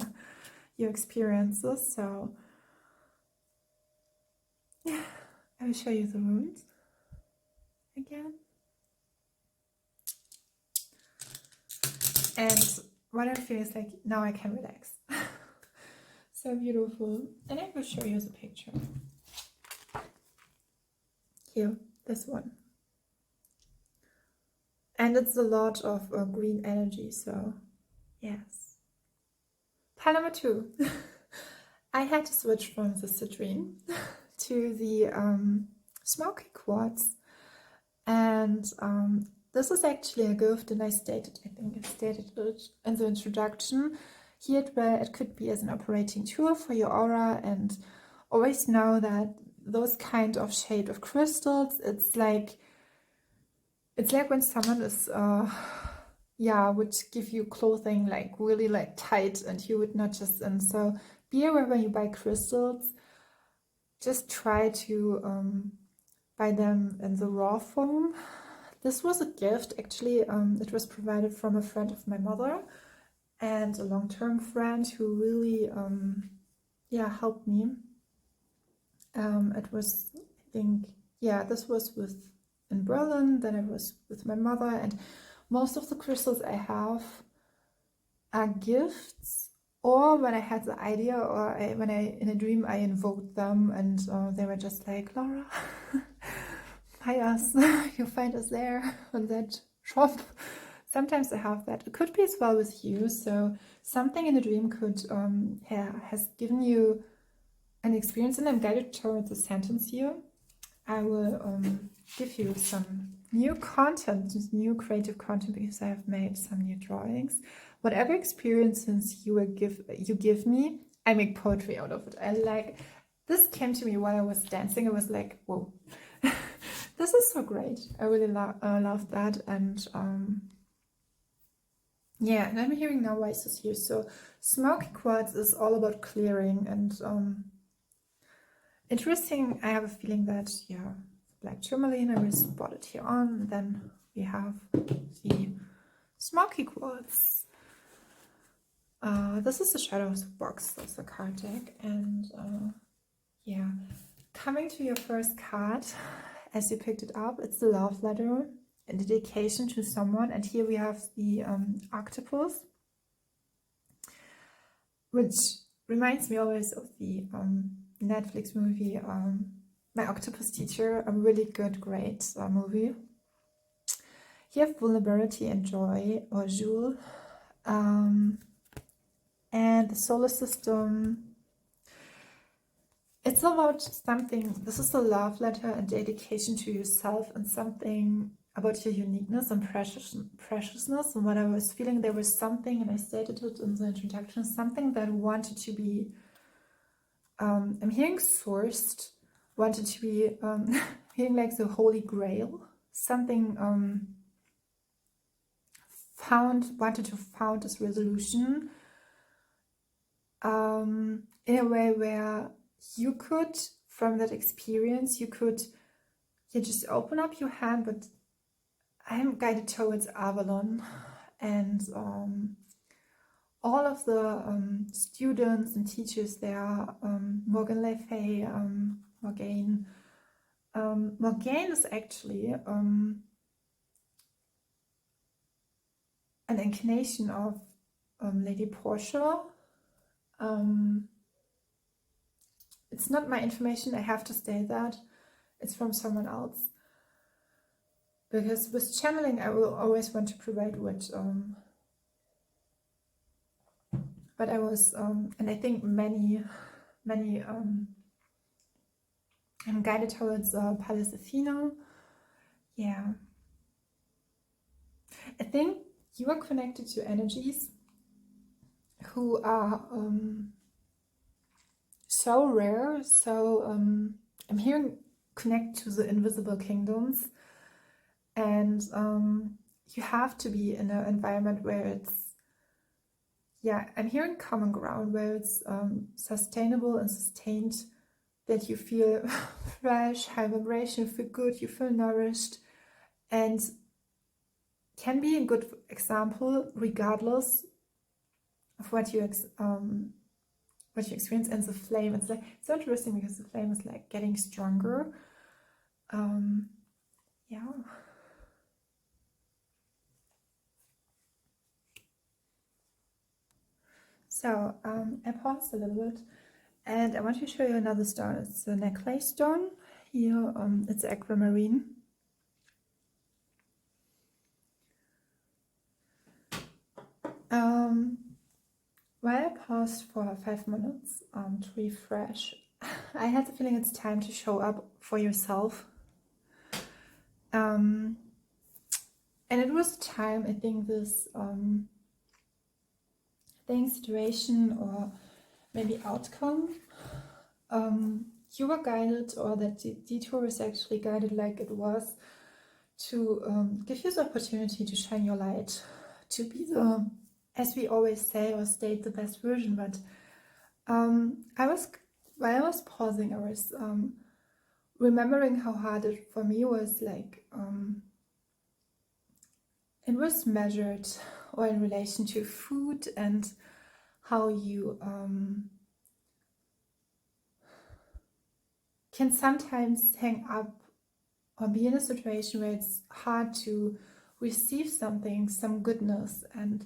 [SPEAKER 1] your experiences. So yeah, I will show you the runes again. And what I feel is like now I can relax. So beautiful. And I will show you the picture. Here, this one. And it's a lot of green energy, so yes. Pile number 2. I had to switch from the citrine to the smoky quartz. And this is actually a gift, and I think I stated it in the introduction. Here it could be as an operating tool for your aura, and always know that those kind of shade of crystals, it's like when someone is would give you clothing like really like tight, and you would not just, and so be aware when you buy crystals, just try to buy them in the raw form. This was a gift actually. It was provided from a friend of my mother, and a long-term friend who really helped me. It was, I think, this was in Berlin, then I was with my mother, and Most of the crystals I have are gifts, or when I had the idea, or when I in a dream I invoked them, and they were just like, Laura, hi us, you find us there on that shop. Sometimes I have that. It could be as well with you. So something in a dream could has given you an experience, and I'm guided towards a sentence here. I will give you some new content, new creative content, because I have made some new drawings. Whatever experiences you give me, I make poetry out of it. I like, this came to me while I was dancing. I was like, whoa, this is so great. I really love that. And yeah, and I'm hearing now voices here. So smoky quartz is all about clearing, and interesting. I have a feeling that, yeah, black tourmaline, I will spot it here on. And then we have the smoky quartz. This is the Shadows box of the card deck. And yeah, coming to your first card, as you picked it up, it's the love letter, a dedication to someone. And here we have the octopus, which reminds me always of the Netflix movie My Octopus Teacher, a really good, great movie. You have vulnerability and joy, or Jewel, and the solar system. It's about something. This is a love letter and dedication to yourself, and something about your uniqueness and preciousness. And what I was feeling, there was something, and I stated it in the introduction, something that wanted to be, I'm hearing sourced, wanted to be, hearing like the Holy Grail, something wanted to found this resolution in a way where you could, from that experience, you just open up your hand. But I'm guided towards Avalon, and all of the students and teachers there, Morgan Le Fay, Morgane. Morgane is actually an incarnation of Lady Portia. It's not my information, I have to state that. It's from someone else. Because with channeling, I will always want to provide what... but I was, and I think many, I'm guided towards Pallas Athena. Yeah. I think you are connected to energies who are so rare. So I'm hearing connect to the invisible kingdoms, and you have to be in an environment where it's, yeah, I'm hearing common ground, where it's sustainable and sustained, that you feel fresh, high vibration, you feel good, you feel nourished, and can be a good example regardless of what you experience. And the flame, it's like, it's so interesting because the flame is like getting stronger. Yeah. So I paused a little bit, and I want to show you another stone. It's a necklace stone. Here, it's aquamarine. While I paused for 5 minutes to refresh, I had the feeling it's time to show up for yourself. And it was time, I think, this situation or maybe outcome, you were guided, or that the detour is actually guided like it was, to give you the opportunity to shine your light, to be the, as we always say or state, the best version. But while I was pausing, I was remembering how hard it for me was, like it was measured, or in relation to food, and how you can sometimes hang up or be in a situation where it's hard to receive something, some goodness. And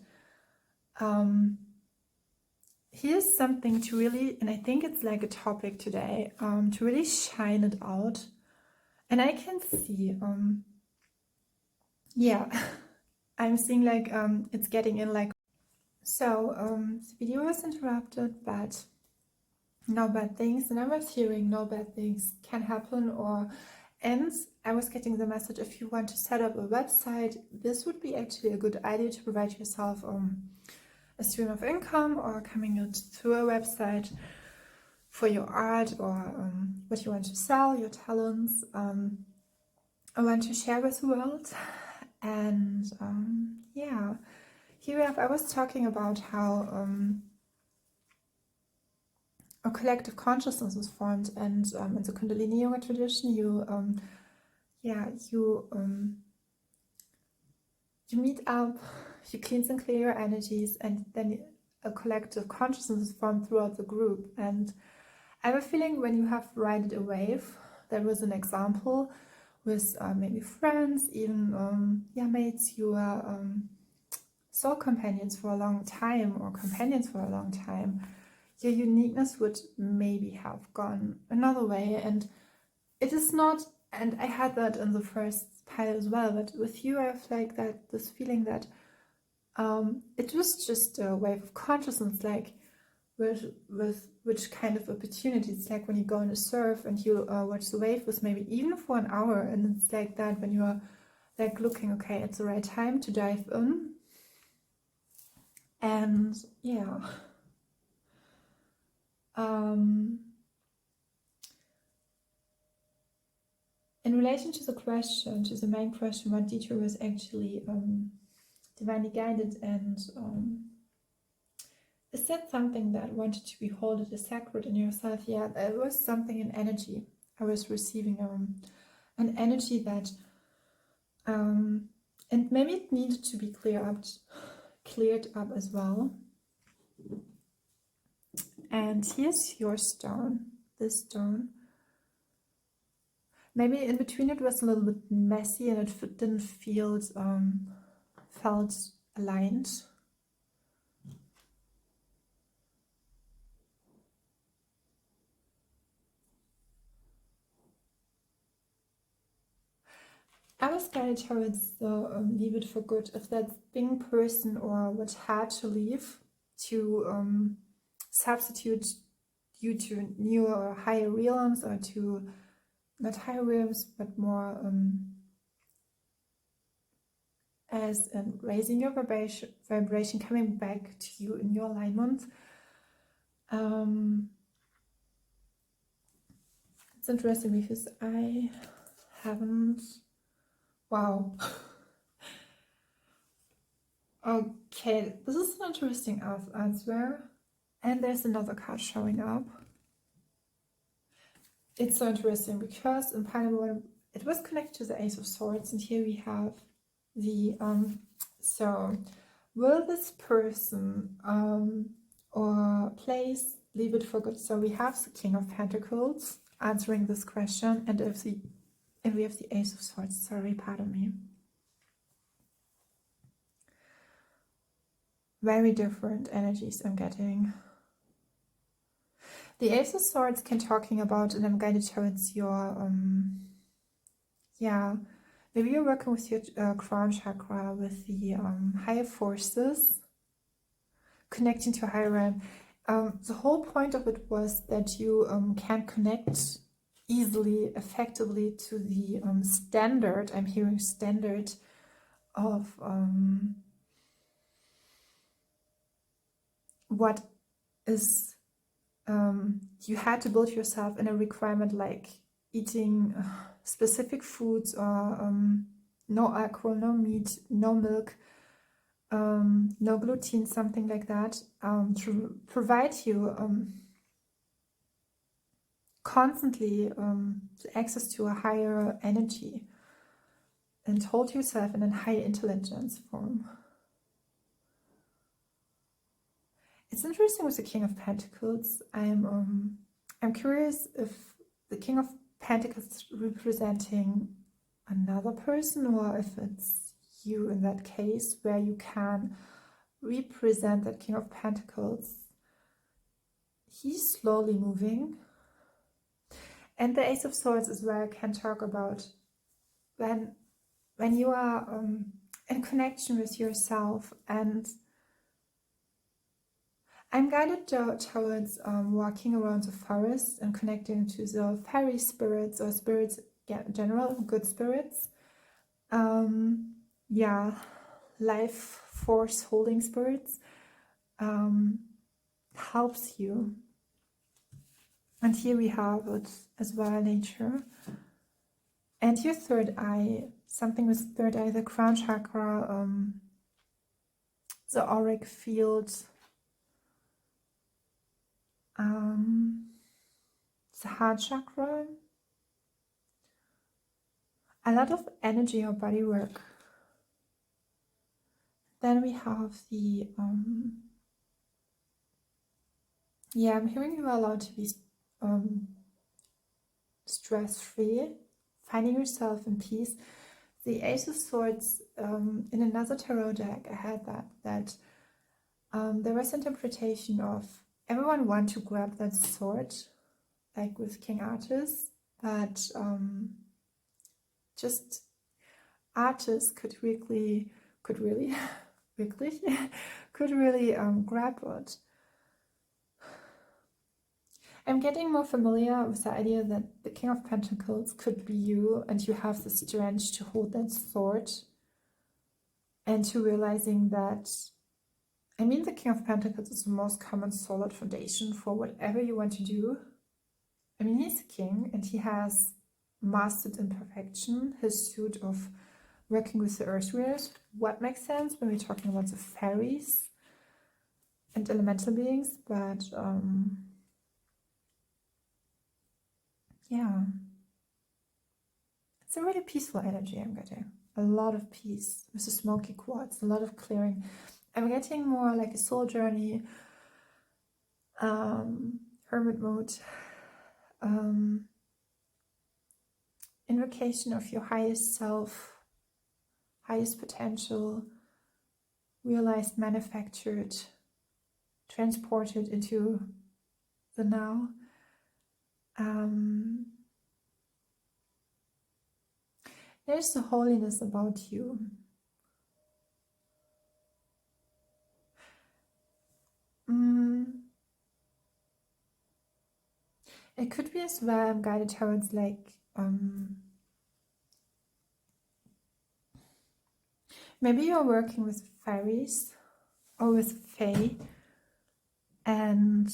[SPEAKER 1] here's something to really, and I think it's like a topic today, to really shine it out. And I can see, yeah, I'm seeing like it's getting in like, so the video was interrupted, but no bad things. And I was hearing no bad things can happen, and I was getting the message, if you want to set up a website, this would be actually a good idea to provide yourself a stream of income, or coming out through a website for your art, or what you want to sell, your talents, I want to share with the world. And yeah, here we have, I was talking about how a collective consciousness is formed, and in the Kundalini Yoga tradition, you meet up, you cleanse and clear your energies, and then a collective consciousness is formed throughout the group. And I have a feeling when you have ridden a wave, there was an example with maybe friends, even mates, you are soul companions for a long time, or companions for a long time, your uniqueness would maybe have gone another way. And it is not, and I had that in the first pilot as well, but with you I have like that, this feeling that it was just a wave of consciousness, like with which kind of opportunities, like when you go on a surf and you watch the wave with maybe even for an hour, and it's like that when you are like looking, okay, it's the right time to dive in. And yeah, in relation to the question, to the main question, what detour was actually divinely guided, and is that something that wanted to be held as sacred in yourself? Yeah, there was something in energy. I was receiving an energy that, and maybe it needed to be cleared up as well. And here's your stone, this stone. Maybe in between it was a little bit messy, and it didn't feel felt aligned. I was guided towards the leave it for good. If that thing, person, or what had to leave, to substitute you to newer or higher realms, or to not higher realms, but more as in raising your vibration, coming back to you in your alignment. It's interesting because I haven't. Wow. Okay, this is an interesting answer. And there's another card showing up. It's so interesting because in pile number 1, it was connected to the Ace of Swords, and here we have the so will this person or place leave it for good? So we have the King of Pentacles answering this question, and we have the Ace of Swords. Sorry, pardon me. Very different energies I'm getting. The Ace of Swords can talking about, and I'm guided towards your maybe you're working with your crown chakra, with the higher forces, connecting to a higher realm. The whole point of it was that you can connect easily, effectively to the standard, I'm hearing standard, of what is, you had to build yourself in a requirement, like eating specific foods, or no alcohol, no meat, no milk, no gluten, something like that, to provide you constantly access to a higher energy, and hold yourself in a high intelligence form. It's interesting with the King of Pentacles. I'm curious if the King of Pentacles is representing another person, or if it's you in that case, where you can represent that King of Pentacles. He's slowly moving. And the Ace of Swords is where I can talk about when you are in connection with yourself. And I'm guided towards walking around the forest and connecting to the fairy spirits, or spirits in general, good spirits. Yeah, life force holding spirits helps you. And here we have it as well, nature. And your third eye, something with third eye, the crown chakra, the auric field, the heart chakra, a lot of energy or body work. Then we have the, yeah, I'm hearing you are allowed to be stress-free, finding yourself in peace. The Ace of Swords, in another tarot deck, I had that there was interpretation of everyone want to grab that sword, like with King Artus, but just Artus could really grab it. I'm getting more familiar with the idea that the King of Pentacles could be you, and you have the strength to hold that sword, and to realizing that, I mean, the King of Pentacles is the most common solid foundation for whatever you want to do. I mean, he's a king and he has mastered in perfection his suit of working with the earth realms. What makes sense when we're talking about the fairies and elemental beings, but yeah, it's a really peaceful energy I'm getting. A lot of peace with the smoky quartz, a lot of clearing. I'm getting more like a soul journey, hermit mode, invocation of your highest self, highest potential, realized, manufactured, transported into the now. There's the holiness about you. It could be as well, I'm guided towards like maybe you're working with fairies or with fae, and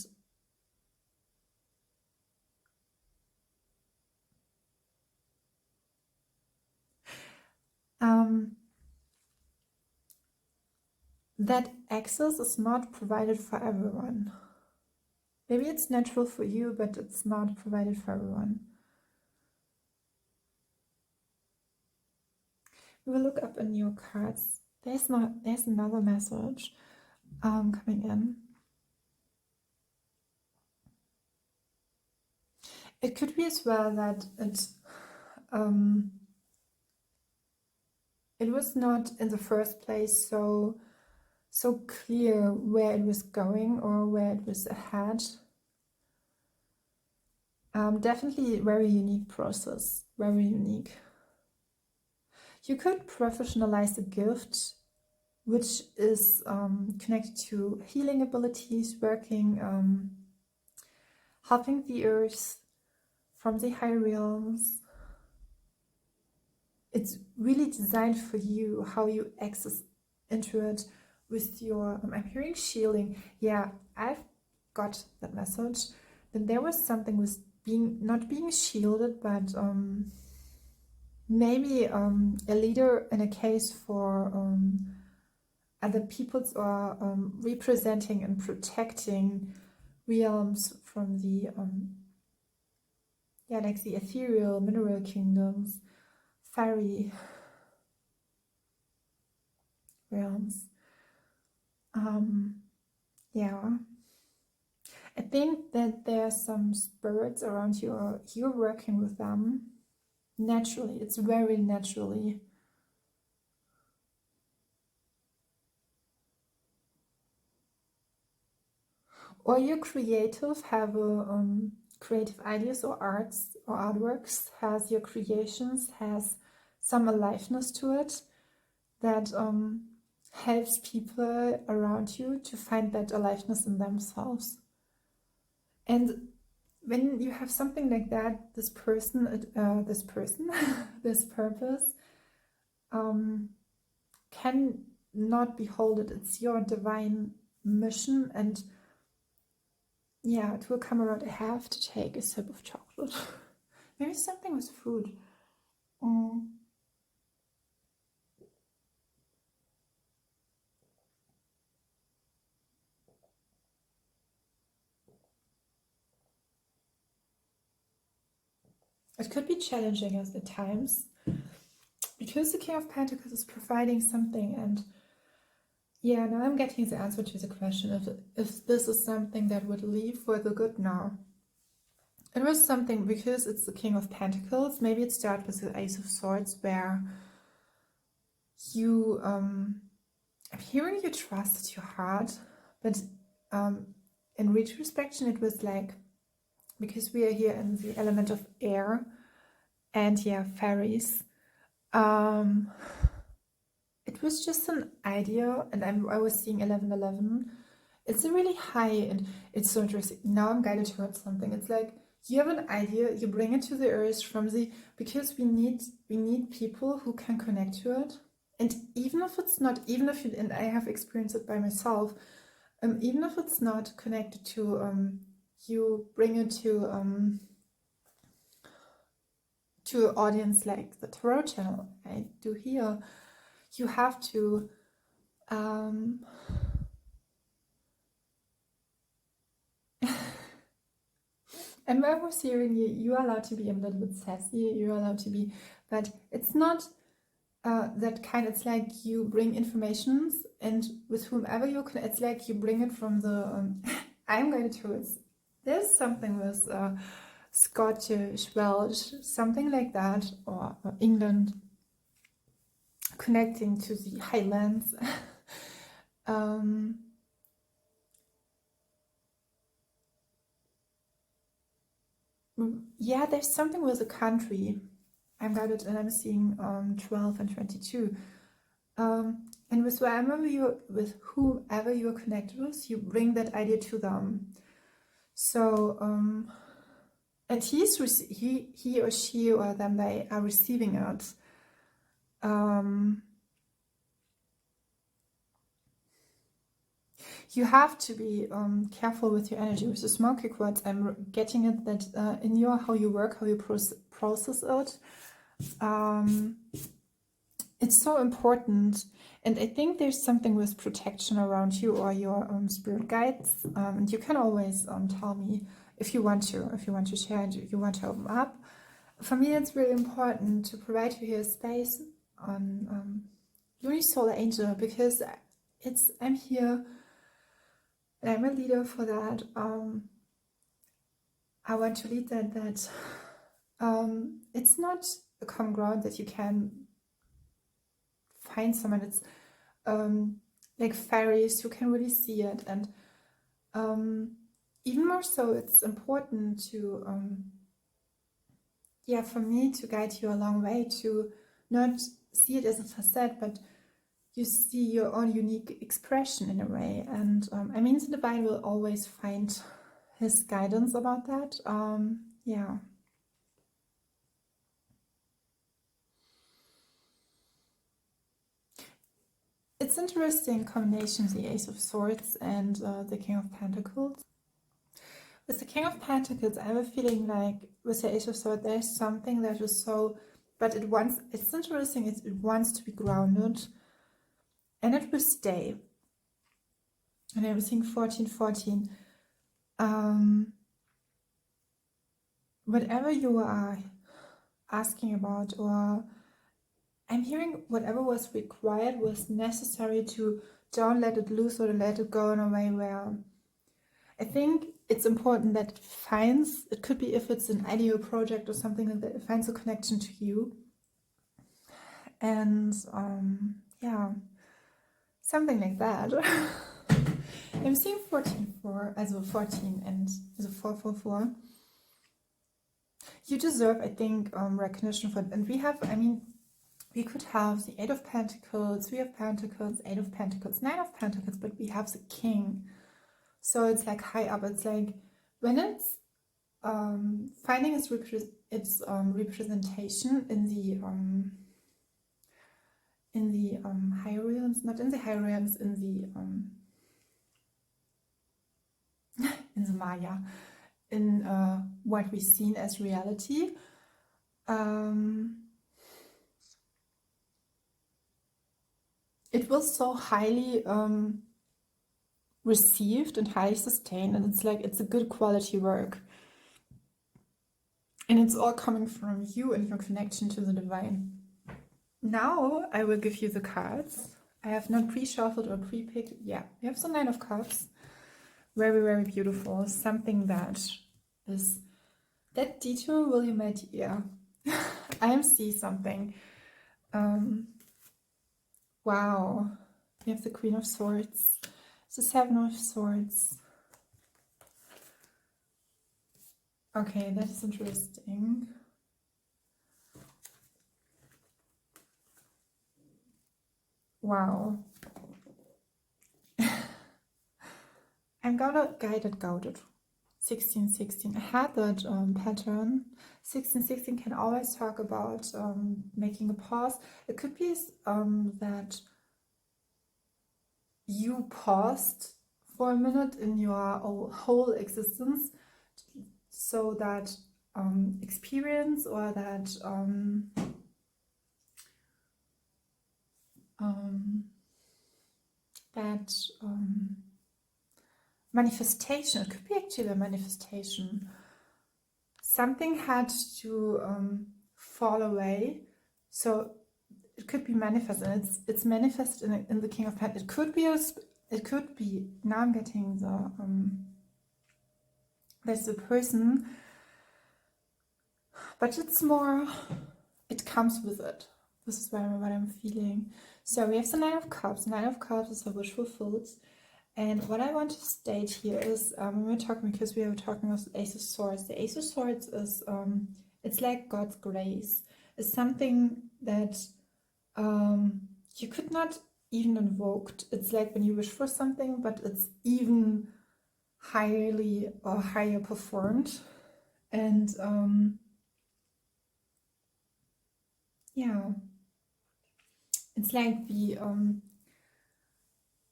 [SPEAKER 1] that access is not provided for everyone. Maybe it's natural for you, but it's not provided for everyone. We will look up in your cards. There's another message coming in. It could be as well that it was not in the first place so clear where it was going or where it was ahead. Definitely very unique process, very unique. You could professionalize a gift which is connected to healing abilities, working, helping the earth from the higher realms. It's really designed for you, how you access into it with your, I'm hearing shielding. Yeah, I've got that message. Then there was something with not being shielded, but maybe a leader in a case for other peoples, or representing and protecting realms from the yeah, like the ethereal mineral kingdoms, fairy realms. Yeah, I think that there are some spirits around you, or you're working with them naturally. It's very naturally. or you're creative, have a creative ideas or arts or artworks, has your creations, has some aliveness to it that helps people around you to find that aliveness in themselves. And when you have something like that, this purpose can not be holded. It's your divine mission, and yeah, it will come around. I have to take a sip of chocolate. Maybe something with fruit. It could be challenging at times, because the King of Pentacles is providing something, and yeah, now I'm getting the answer to the question if this is something that would leave for the good now. It was something, because it's the King of Pentacles, maybe it starts with the Ace of Swords, where you, I'm hearing you trusted your heart, but in retrospection it was like, because we are here in the element of air, and yeah, fairies, it was just an idea, and I was seeing 1111. It's a really high, and it's so interesting. Now I'm guided towards something. It's like you have an idea, you bring it to the earth from the, because we need people who can connect to it. And even if it's not, even if you, and I have experienced it by myself, even if it's not connected to you bring it to an audience like the Tarot channel I do here, you have to and I was hearing you are allowed to be a little bit sassy, you're allowed to be, but it's not that kind. It's like you bring informations, and with whomever you can, it's like you bring it from the I'm going to, there's something with Scottish, Welsh, something like that, or England, connecting to the Highlands. Yeah, there's something with a country. I'm guided, and I'm seeing 12 and 22. And with whomever you're connected with, you bring that idea to them. So, and he or she or them, they are receiving it. You have to be careful with your energy. With the smoky quartz, I'm getting it that in your, how you work, how you process it, it's so important. And I think there's something with protection around you or your spirit guides. And you can always tell me if you want to share and you want to open up. For me, it's really important to provide you here space on LUNI SOLAR ANGEL, because I'm here and I'm a leader for that. I want to lead that it's not a common ground that you can find someone. It's like fairies, you can really see it, and even more so, it's important to yeah, for me to guide you a long way, to not see it as a facette, but you see your own unique expression in a way. And I mean, the divine will always find his guidance about that. Yeah. It's interesting combination, the Ace of Swords and the King of Pentacles. With the King of Pentacles, I have a feeling like with the Ace of Swords, there's something that is so, but it's interesting, it wants to be grounded, and it will stay. And I was thinking 1414. Whatever you are asking about, or I'm hearing whatever was required was necessary to don't let it loose or let it go in a way where I think it's important that it finds, it could be if it's an ideal project or something like that, it finds a connection to you. And yeah, something like that. I'm seeing 14-4, also 14 and also 4-4-4. You deserve, I think, recognition for it. And we have, I mean, we could have the 8 of Pentacles, 3 of Pentacles, 8 of Pentacles, 9 of Pentacles, but we have the King. So it's like high up. It's like when it's finding its representation in the higher realms, not in the higher realms, in the Maya, in what we've seen as reality. It was so highly received and highly sustained, and it's like it's a good quality work. And it's all coming from you and your connection to the divine. Now I will give you the cards. I have not pre-shuffled or pre-picked. Yeah, we have the 9 of Cups. Very, very beautiful. Something that is... That detour will you met, yeah. I am seeing something. Wow. We have the Queen of Swords. The 7 of Swords. Okay, that is interesting. Wow. I'm gonna guided 16-16. I had that pattern. 16-16 can always talk about making a pause. It could be that you paused for a minute in your whole existence, so that experience or that manifestation, it could be actually a manifestation. Something had to fall away, so it could be manifest, and it's manifested in the King of Pentacles. It could be. Now I'm getting the there's a person, but it's more. It comes with it. This is what I'm feeling. So we have the 9 of Cups. 9 of Cups is a wish fulfilled. And what I want to state here is, when we're talking, because we were talking about the Ace of Swords. The Ace of Swords is, it's like God's grace. It's something that you could not even invoke. It's like when you wish for something, but it's even highly or higher performed. And yeah, it's like the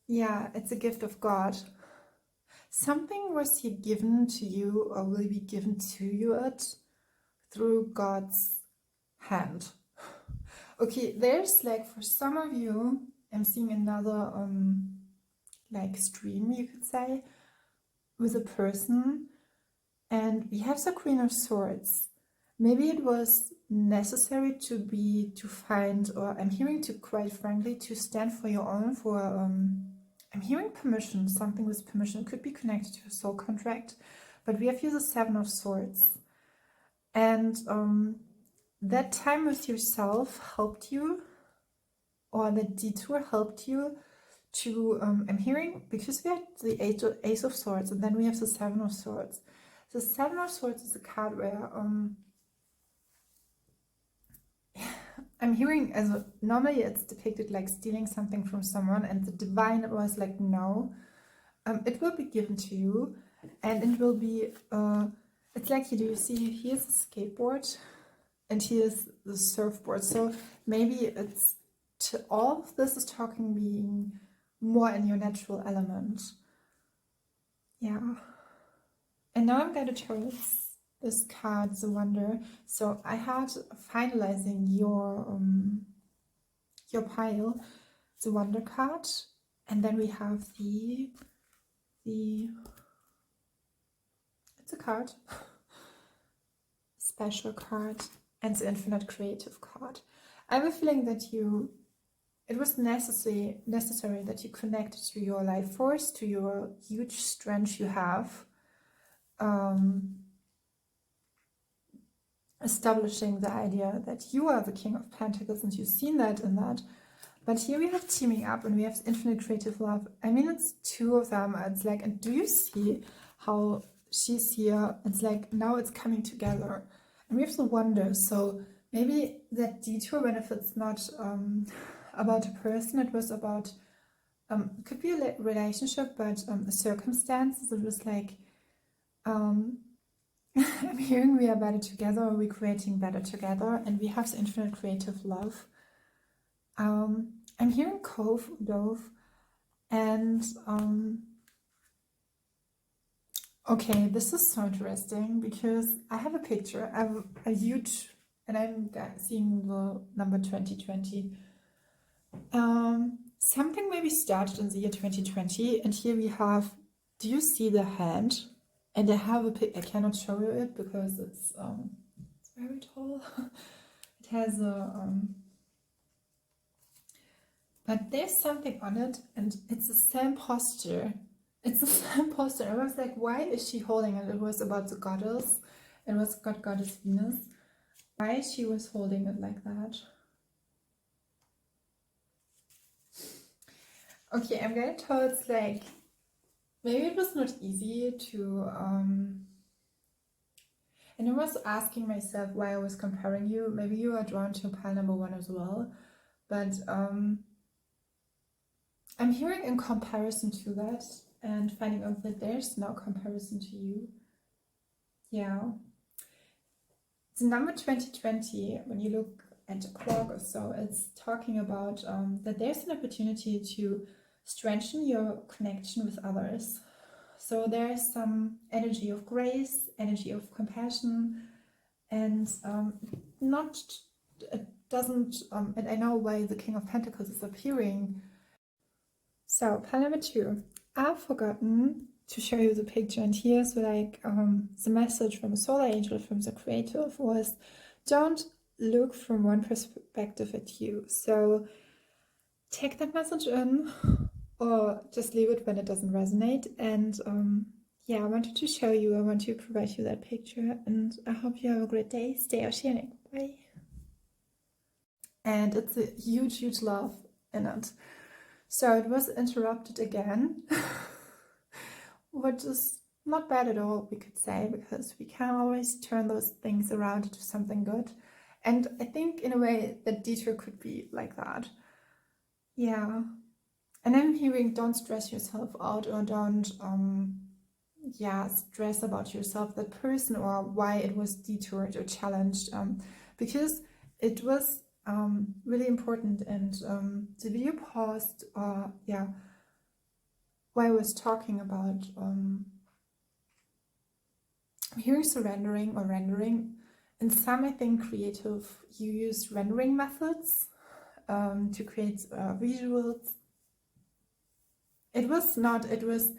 [SPEAKER 1] yeah, it's a gift of God. Something was here given to you or will be given to you through God's hand. Okay, there's like, for some of you, I'm seeing another like stream, you could say, with a person, and we have the Queen of Swords. Maybe it was necessary to find, or I'm hearing, to, quite frankly, to stand for your own, for I'm hearing permission, something with permission. It could be connected to a soul contract, but we have here the 7 of Swords. And that time with yourself helped you, or the detour helped you to, I'm hearing, because we had the Ace of Swords, and then we have the 7 of Swords. The 7 of Swords is a card where I'm hearing, as normally it's depicted like stealing something from someone, and the divine was like, no, it will be given to you, and it will be, it's like, you see, here's a skateboard, and here's the surfboard. So maybe it's, all of this is talking being more in your natural element. Yeah. And now I'm going to turn this card, the Wonder. So I had finalizing your pile, the Wonder card, and then we have the it's a card, special card, and the Infinite Creative card. I have a feeling that it was necessary that you connected to your life force, to your huge strength you have. Establishing the idea that you are the King of Pentacles, and you've seen that in that But here we have teaming up and we have infinite creative love. I mean, it's two of them. It's like, and do you see how she's here? It's like, now it's coming together. And we have the wonder. So maybe that detour, when if it's not about a person, it was about, it could be a relationship, but a circumstance. It was like, I'm hearing we are better together, or we're creating better together, and we have the infinite creative love. I'm hearing Cove, Dove, and okay, this is so interesting because I have a picture. I have a huge, and I'm seeing the number 2020. Something maybe started in the year 2020, and here we have, do you see the hand? And I have a pic, I cannot show you it because it's very tall. It has a, but there's something on it, and it's the same posture. It's the same posture. I was like, why is she holding it? It was about the goddess. It was goddess Venus. Why she was holding it like that? Okay, I'm gonna tell it's like, maybe it was not easy to, and I was asking myself why I was comparing you. Maybe you are drawn to pile number 1 as well, but I'm hearing in comparison to that and finding out that there's no comparison to you. Yeah. The number 2020, when you look at the clock or so, it's talking about that there's an opportunity to strengthen your connection with others. So there's some energy of grace, energy of compassion, and not, it doesn't, and I know why the King of Pentacles is appearing. So, pile number 2. I've forgotten to show you the picture, and here's like the message from a solar angel, from the creative, was don't look from one perspective at you. So take that message in, or just leave it when it doesn't resonate. And yeah, I wanted to show you, I want to provide you that picture, and I hope you have a great day. Stay oceanic. Bye. And it's a huge love in it. So it was interrupted again, which is not bad at all, we could say, because we can always turn those things around into something good. And I think in a way that detour could be like that. Yeah. And I'm hearing don't stress yourself out, or don't yeah, stress about yourself, that person, or why it was detoured or challenged, because it was really important. And the video paused, yeah, why I was talking about I'm hearing surrendering or rendering. In some, I think, creative, you use rendering methods to create visuals. It was not, it was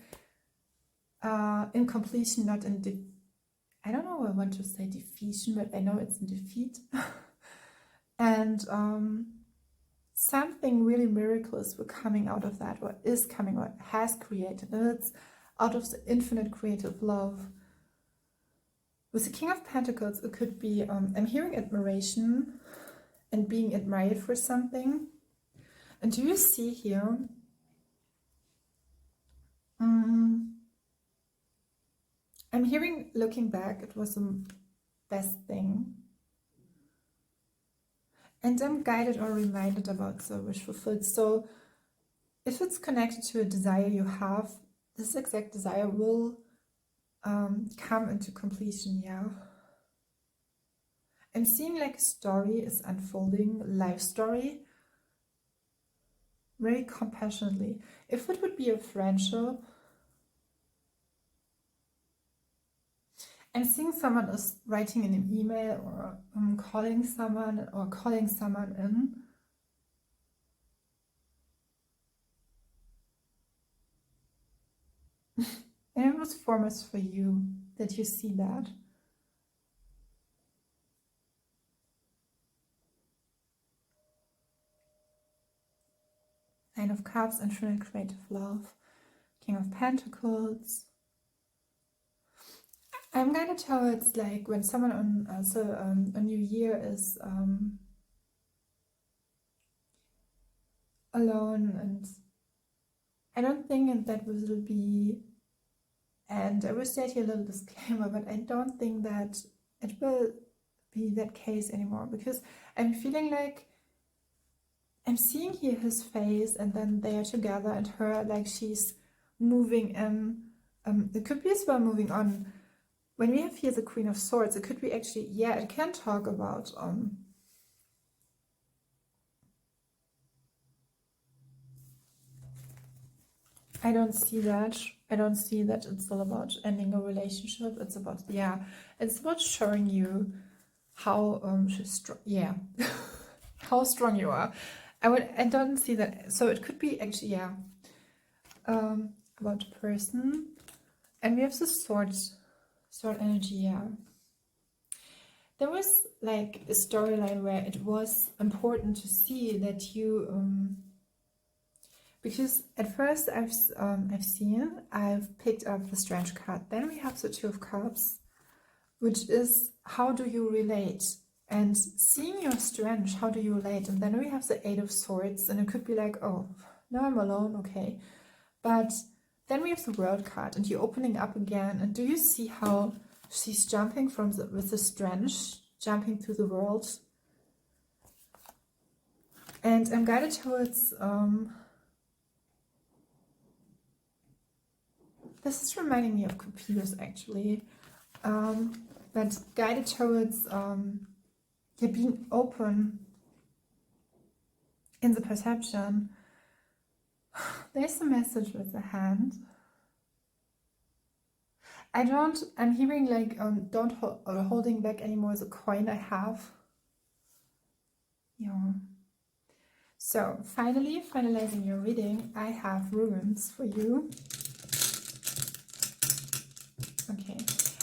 [SPEAKER 1] in completion, not in I don't know, I want to say defeation, but I know it's in defeat. And something really miraculous were coming out of that, or is coming, or has created, and it's out of the infinite creative love. With the King of Pentacles, it could be, I'm hearing admiration and being admired for something. And do you see here? I'm hearing, looking back, it was the best thing. And I'm guided or reminded about the wish fulfilled. So if it's connected to a desire you have, this exact desire will come into completion, yeah. I'm seeing like a story is unfolding, life story, very compassionately. If it would be a friendship, I'm seeing someone is writing in an email, or calling someone, or calling someone in. And it was foremost for you that you see that. Nine of Cups, infinite creative love. King of Pentacles. I'm gonna tell it's like when someone on a new year is alone, and I don't think that will be, and I will state here a little disclaimer, but I don't think that it will be that case anymore, because I'm feeling like I'm seeing here his face, and then they are together, and her, like she's moving in. It could be as well moving on. When we have here the Queen of Swords, it could be actually, yeah, it can talk about I don't see that. I don't see that it's all about ending a relationship. It's about, yeah, it's about showing you how yeah, how strong you are. I don't see that. So it could be actually, yeah, about a person. And we have the sword energy, yeah. There was like a storyline where it was important to see that you because at first I've picked up the Strange card. Then we have the Two of Cups, which is how do you relate? And seeing your strength, how do you relate? And then we have the Eight of Swords, and it could be like, oh, now I'm alone, okay. But then we have the World card, and you're opening up again. And do you see how she's jumping with the strength, jumping through the world? And I'm guided towards this is reminding me of Cupidos actually, but guided towards being open in the perception. There's a message with the hand. I'm hearing like don't holding back anymore the coin I have. Yeah. So finally, finalizing your reading, I have runes for you. Okay,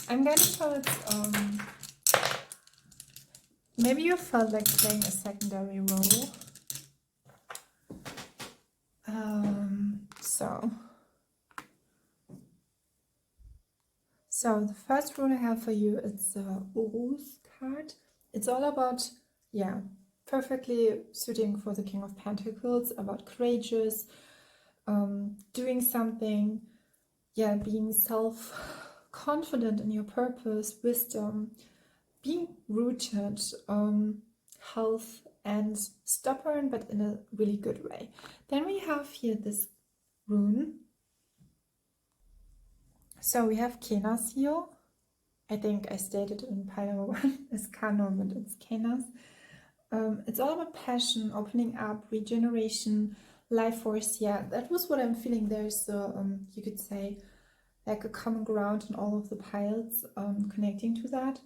[SPEAKER 1] I'm guided towards maybe you felt like playing a secondary role. So the first rune I have for you is the Urus card. It's all about, yeah, perfectly suiting for the King of Pentacles, about courageous, doing something, yeah, being self-confident in your purpose, wisdom, being rooted, health, and stubborn, but in a really good way. Then we have here this rune. So we have Kenas here. I think I stated in pile number 1 is Kano, but it's Kenas. It's all about passion, opening up, regeneration, life force. Yeah, that was what I'm feeling. There's you could say like a common ground in all of the piles, connecting to that.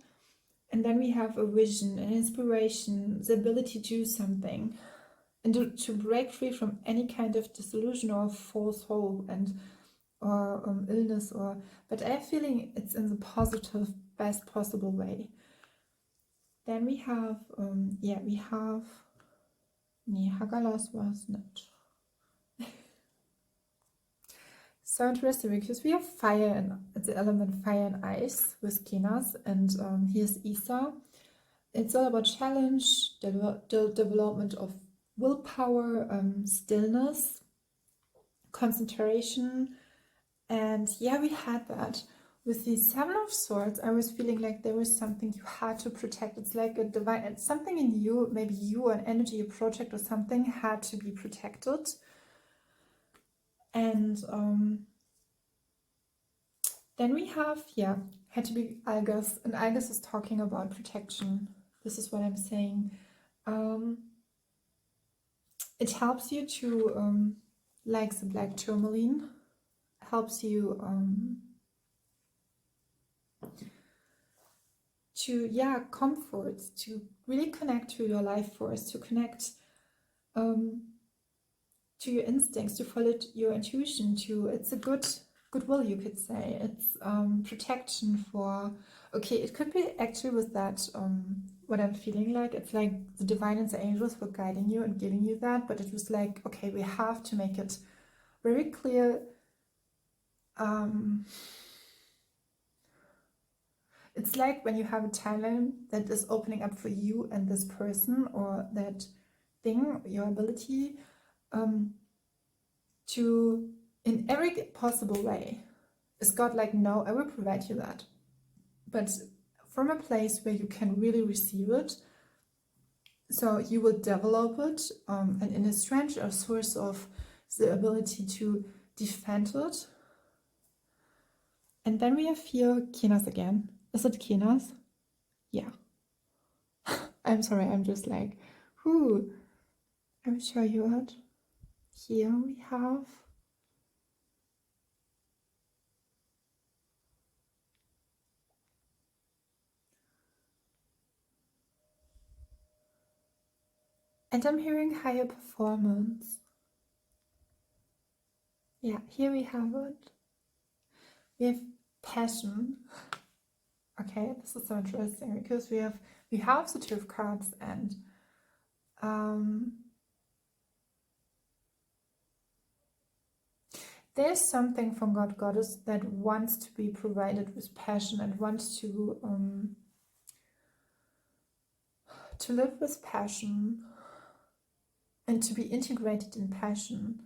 [SPEAKER 1] And then we have a vision, an inspiration, the ability to do something, and to break free from any kind of disillusion or false hope or illness, but I'm feeling it's in the positive, best possible way. Then we have Hagalas was not. So interesting, because we have fire, and it's the element fire and ice with Kenas, and here's Isa. It's all about challenge, development of willpower, stillness, concentration. And yeah, we had that. With the Seven of Swords, I was feeling like there was something you had to protect. It's like a divine, it's something in you, maybe you, an energy, a project or something had to be protected. And then we have, yeah, had to be Algas, and Algas is talking about protection. This is what I'm saying. It helps you to, like the black tourmaline, helps you to, yeah, comfort, to really connect to your life force, to connect to your instincts, to follow your intuition, it's a goodwill, you could say. It's protection for, okay, it could be actually with that, what I'm feeling like, it's like the divine and the angels were guiding you and giving you that, but it was like, okay, we have to make it very clear. It's like when you have a timeline that is opening up for you and this person or that thing, your ability, to, in every possible way. Is God like, no, I will provide you that, but from a place where you can really receive it. So you will develop it, and in a strength, a source of the ability to defend it. And then we have here Kenas again. Is it Kenas? Yeah. I'm sorry, I'm just like, whoo. I will show you it. Here we have and I'm hearing higher performance. Yeah, here we have it. We have passion. Okay, this is so interesting because we have the Two of Cups and there's something from God Goddess that wants to be provided with passion and wants to live with passion and to be integrated in passion,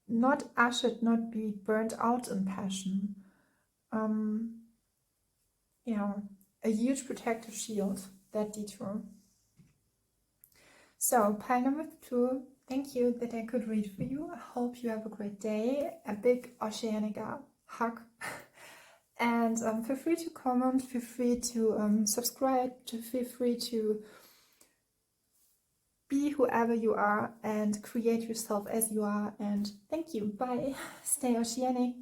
[SPEAKER 1] not ushered, not be burnt out in passion. Yeah, a huge protective shield, that detour. So pile number 2, thank you that I could read for you. I hope you have a great day. A big OCEANIC hug. And feel free to comment, feel free to subscribe, feel free to be whoever you are and create yourself as you are. And thank you. Bye. Stay oceanic.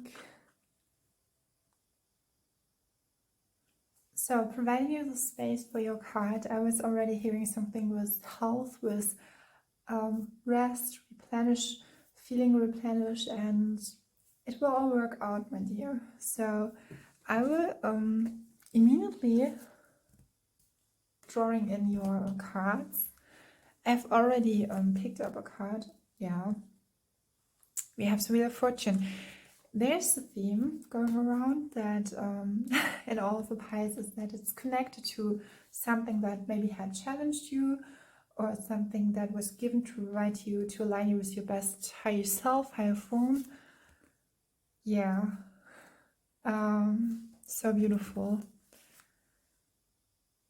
[SPEAKER 1] So providing you the space for your card, I was already hearing something with health, with rest, replenish, feeling replenished, and it will all work out, my dear. So I will immediately drawing in your cards. I've already picked up a card. Yeah, we have the Wheel of Fortune. There's a theme going around that in all of the pies is that it's connected to something that maybe had challenged you, or something that was given to provide you, to align you with your best higher self, higher form. Yeah, so beautiful.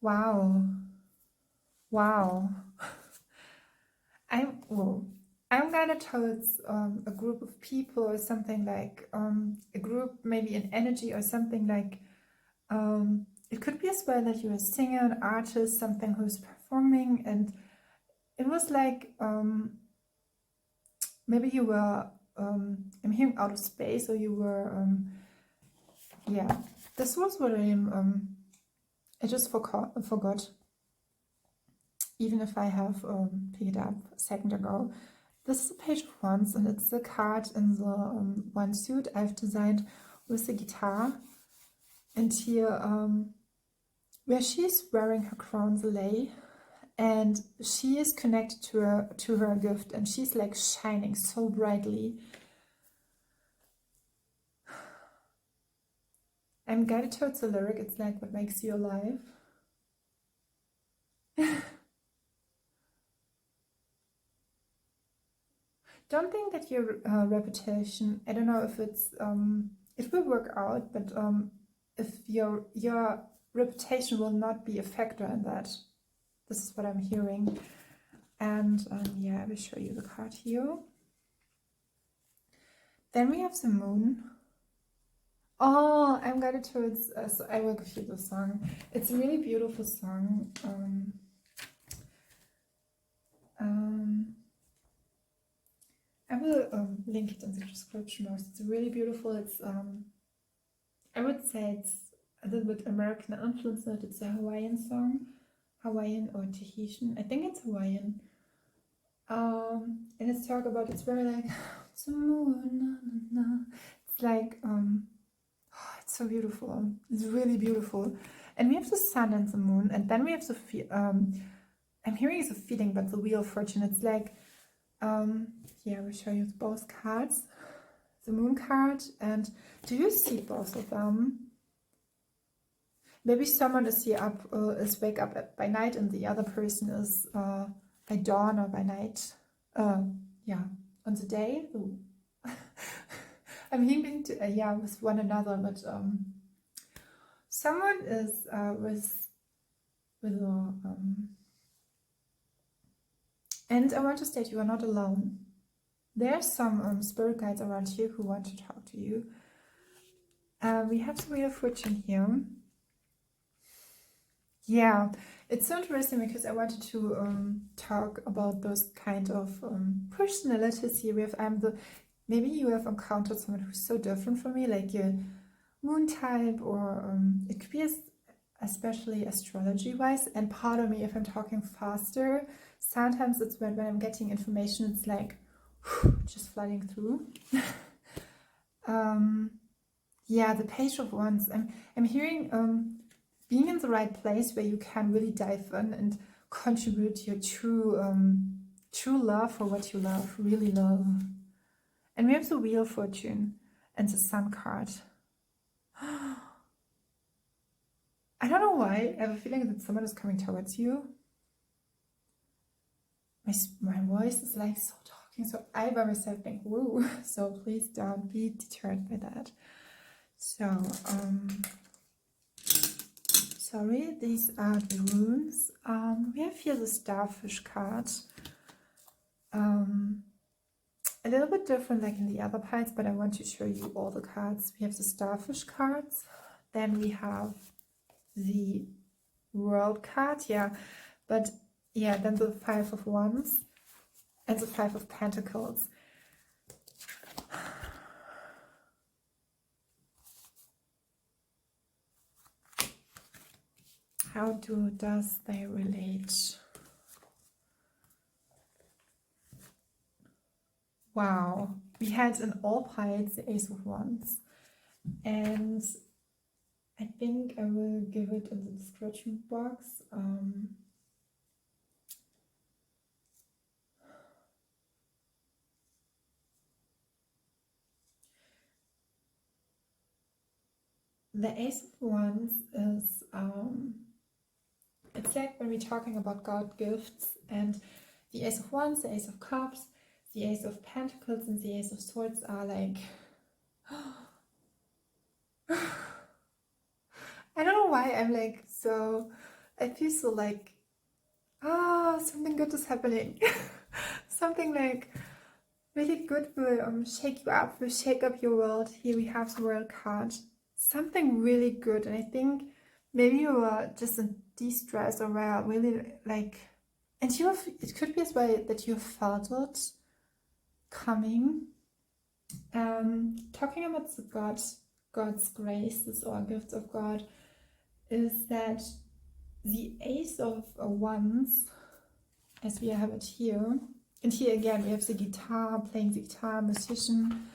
[SPEAKER 1] Wow. I'm guided towards a group of people, or something like a group, maybe an energy, or something like it could be as well that you're a singer, an artist, something who's performing, and it was like maybe you were I'm hearing out of space, or you were yeah, this was what I just forgot, even if I have picked it up a second ago. This is a Page of Wands, and it's the card in the one suit I've designed with the guitar. And here, where she's wearing her crown, the lei, and she is connected to her gift, and she's like shining so brightly. I'm guided towards the lyric. It's like, what makes you alive? Don't think that your reputation, I don't know if it's it will work out, but if your reputation will not be a factor in that. This is what I'm hearing. And yeah, I will show you the card here. Then we have the Moon. Oh, I'm guided towards, so I will give you the song. It's a really beautiful song. I will link it in the description box. It's really beautiful. It's I would say it's a little bit American influence. It's a Hawaiian song, Hawaiian or Tahitian. I think it's Hawaiian. And it's talk about, it's very like the moon. Na, na, na. It's like it's so beautiful. It's really beautiful. And we have the sun and the moon, and then we have the I'm hearing the feeling, but the Wheel of Fortune. It's like yeah, I will show you both cards. The Moon card, and do you see both of them? Maybe someone is here is wake up by night, and the other person is by dawn or by night. yeah, on the day, I'm healing to, yeah, with one another, but someone is with a, and I want to state you are not alone. There's some spirit guides around here who want to talk to you. We have the Wheel of Fortune here. Yeah, it's so interesting because I wanted to talk about those kind of personalities here. Maybe you have encountered someone who's so different from me, like your moon type, or it could be especially astrology-wise. And part of me, if I'm talking faster, sometimes it's when I'm getting information, it's like just flooding through. Yeah, the Page of Wands. I'm hearing being in the right place where you can really dive in and contribute your true love for what you love, really love. And we have the Wheel of Fortune and the Sun card. I don't know why, I have a feeling that someone is coming towards you. My voice is like so talking, so I by myself think, woo. So please don't be deterred by that. So, sorry, these are the runes. We have here the Starfish card. A little bit different like in the other piles, but I want to show you all the cards. We have the Starfish cards. Then we have the World card, yeah. But yeah, then the Five of Wands and the Five of Pentacles. How does they relate? Wow, we had in all piles the Ace of Wands, and I think I will give it in the description box. The Ace of Wands is it's like when we're talking about God gifts, and the Ace of Wands, the Ace of Cups, the Ace of Pentacles, and the Ace of Swords are like I don't know why I'm like so, I feel so like something good is happening. Something like really good will shake you up, will shake up your world. Here we have the World card. Something really good, and I think maybe you are just in de-stress, or were really like, and it could be as well that you felt it coming. Talking about the God's graces or gifts of God, is that the Ace of Wands, as we have it here, and here again we have the guitar, playing the guitar, musician.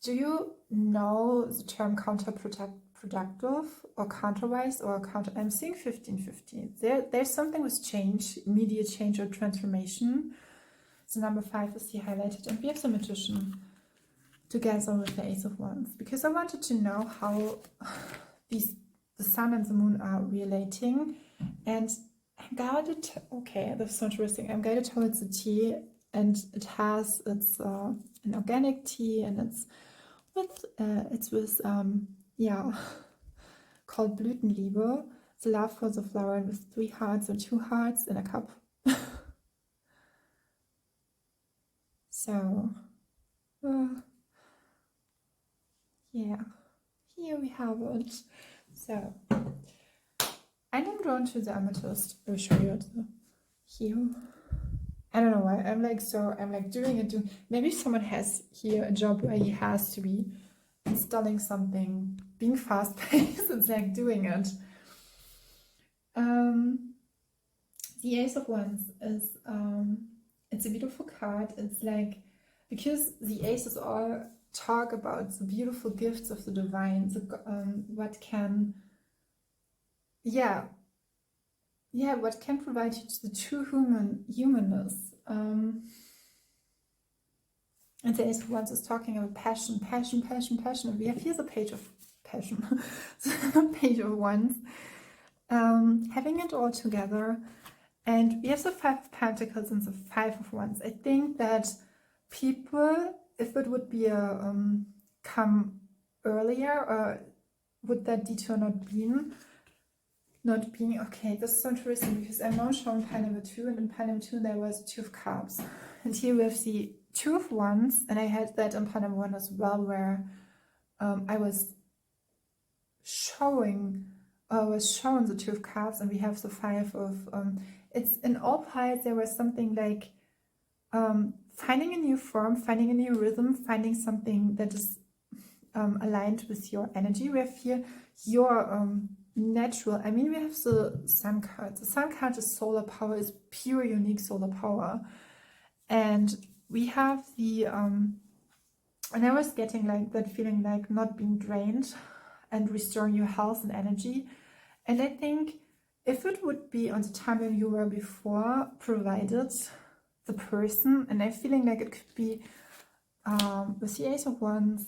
[SPEAKER 1] Do you know the term counterproductive or counterwise or counter? I'm seeing 15-15. There's something with change, immediate change or transformation. The number 5 is here highlighted, and we have the Magician together with the Ace of Wands, because I wanted to know how the Sun and the Moon are relating. And I'm guided, okay, that's so interesting. I'm guided towards the tea, and it's an organic tea, and it's with yeah, called Blütenliebe, the love for the flower, and with 3 hearts and 2 hearts in a cup. So yeah, here we have it. So I'm drawn to the amethyst. I will show you it here. I don't know why I'm like doing it. Maybe someone has here a job where he has to be installing something, being fast paced. It's like doing it. The Ace of Wands is it's a beautiful card. It's like, because the aces all talk about the beautiful gifts of the divine, what can what can provide you the true humanness. And the Ace of Wands is talking about passion. And we have here the Page of Passion, the Page of Wands, having it all together. And we have the Five of Pentacles and the Five of Wands. I think that people, if it would be a come earlier, or would that detour not being, okay, this is so interesting because I'm now showing pile number 2, and in pile number 2 there was 2 of Cups. And here we have the 2 of Wands, and I had that in pile number 1 as well, where I was showing the 2 of Cups, and we have the 5 of, it's in all piles there was something like finding a new form, finding a new rhythm, finding something that is aligned with your energy. We have here your natural, I mean, we have the Sun card. The Sun card is solar power, is pure unique solar power. And we have the and I was getting like that feeling like not being drained and restoring your health and energy. And I think if it would be on the time when you were before, provided the person, and I'm feeling like it could be with the Ace of Wands,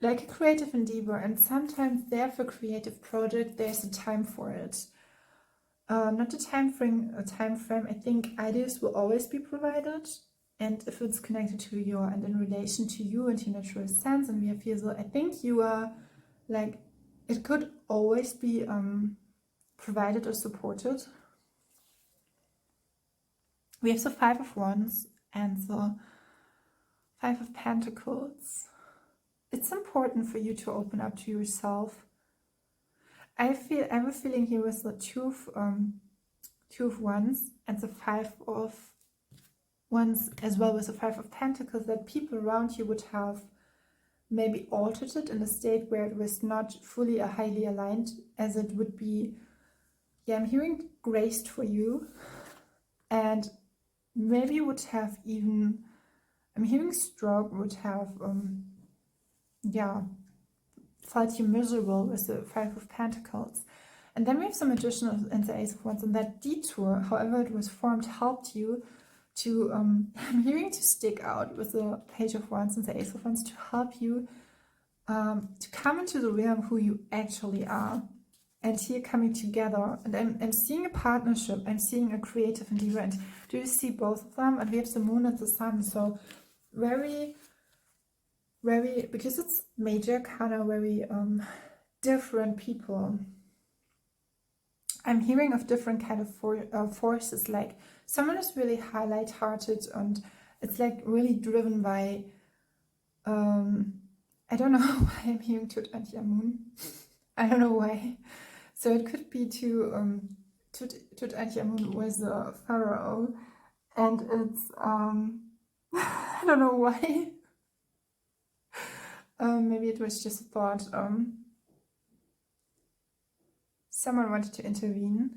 [SPEAKER 1] like a creative endeavor, and sometimes there for creative project there's a time for it. Not a time frame. I think ideas will always be provided, and if it's connected to you and in relation to you and your natural sense, and we have here, so I think you are like, it could always be provided or supported. We have the Five of Wands and the Five of Pentacles. It's important for you to open up to yourself. I have a feeling here with the two of Wands and the Five of Wands, as well with the Five of Pentacles, that people around you would have maybe altered it in a state where it was not fully or highly aligned, as it would be, yeah, I'm hearing graced for you, and maybe you would have even, I'm hearing stroke would have, yeah, felt you miserable with the Five of Pentacles. And then we have some additional in the Ace of Wands, and that detour, however it was formed, helped you to, I'm hearing to stick out with the Page of Wands and the Ace of Wands, to help you to come into the realm who you actually are. And here coming together, and I'm seeing a partnership, I'm seeing a creative endeavor, and do you see both of them? And we have the Moon and the Sun, so very, because it's major, kind of very different people. I'm hearing of different kind of forces, like someone is really light-hearted, and it's like really driven by, I don't know why I'm hearing Tut Moon. I don't know why. So it could be to Tut Moon was a pharaoh, and it's I don't know why. Maybe it was just a thought. Someone wanted to intervene.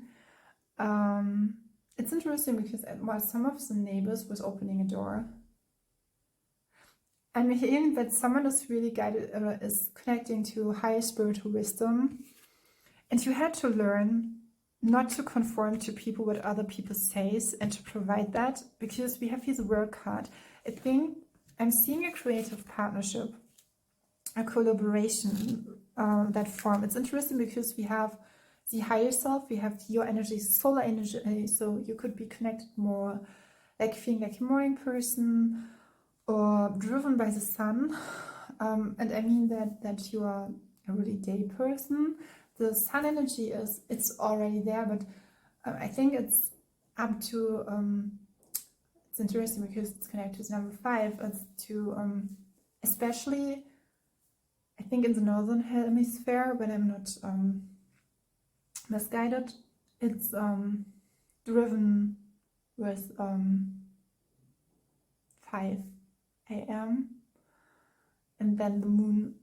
[SPEAKER 1] It's interesting because while some of the neighbors was opening a door, I'm hearing that someone is really guided, is connecting to higher spiritual wisdom, and you had to learn not to conform to people, what other people says, and to provide that, because we have his World card. I think I'm seeing a creative partnership, a collaboration that form. It's interesting because we have the higher self, we have your energy, solar energy, so you could be connected more, like feeling like a morning person, or driven by the sun, and I mean that you are a really day person. The sun energy it's already there, but I think it's up to, it's interesting because it's connected to number 5, it's to, especially, I think in the northern hemisphere, when I'm not misguided, it's driven with 5 a.m. and then the moon.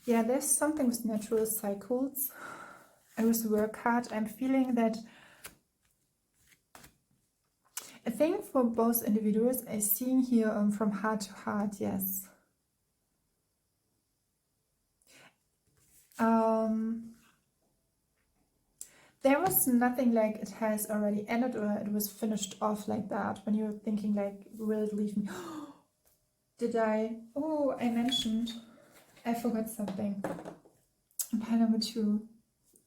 [SPEAKER 1] Yeah, there's something with natural cycles, and with the Work card, I'm feeling that, I think for both individuals, I'm seeing here from heart to heart, yes. There was nothing like it has already ended or it was finished off like that, when you're thinking like, will it leave me? Did I? Oh, I mentioned, I forgot something. Pile number 2.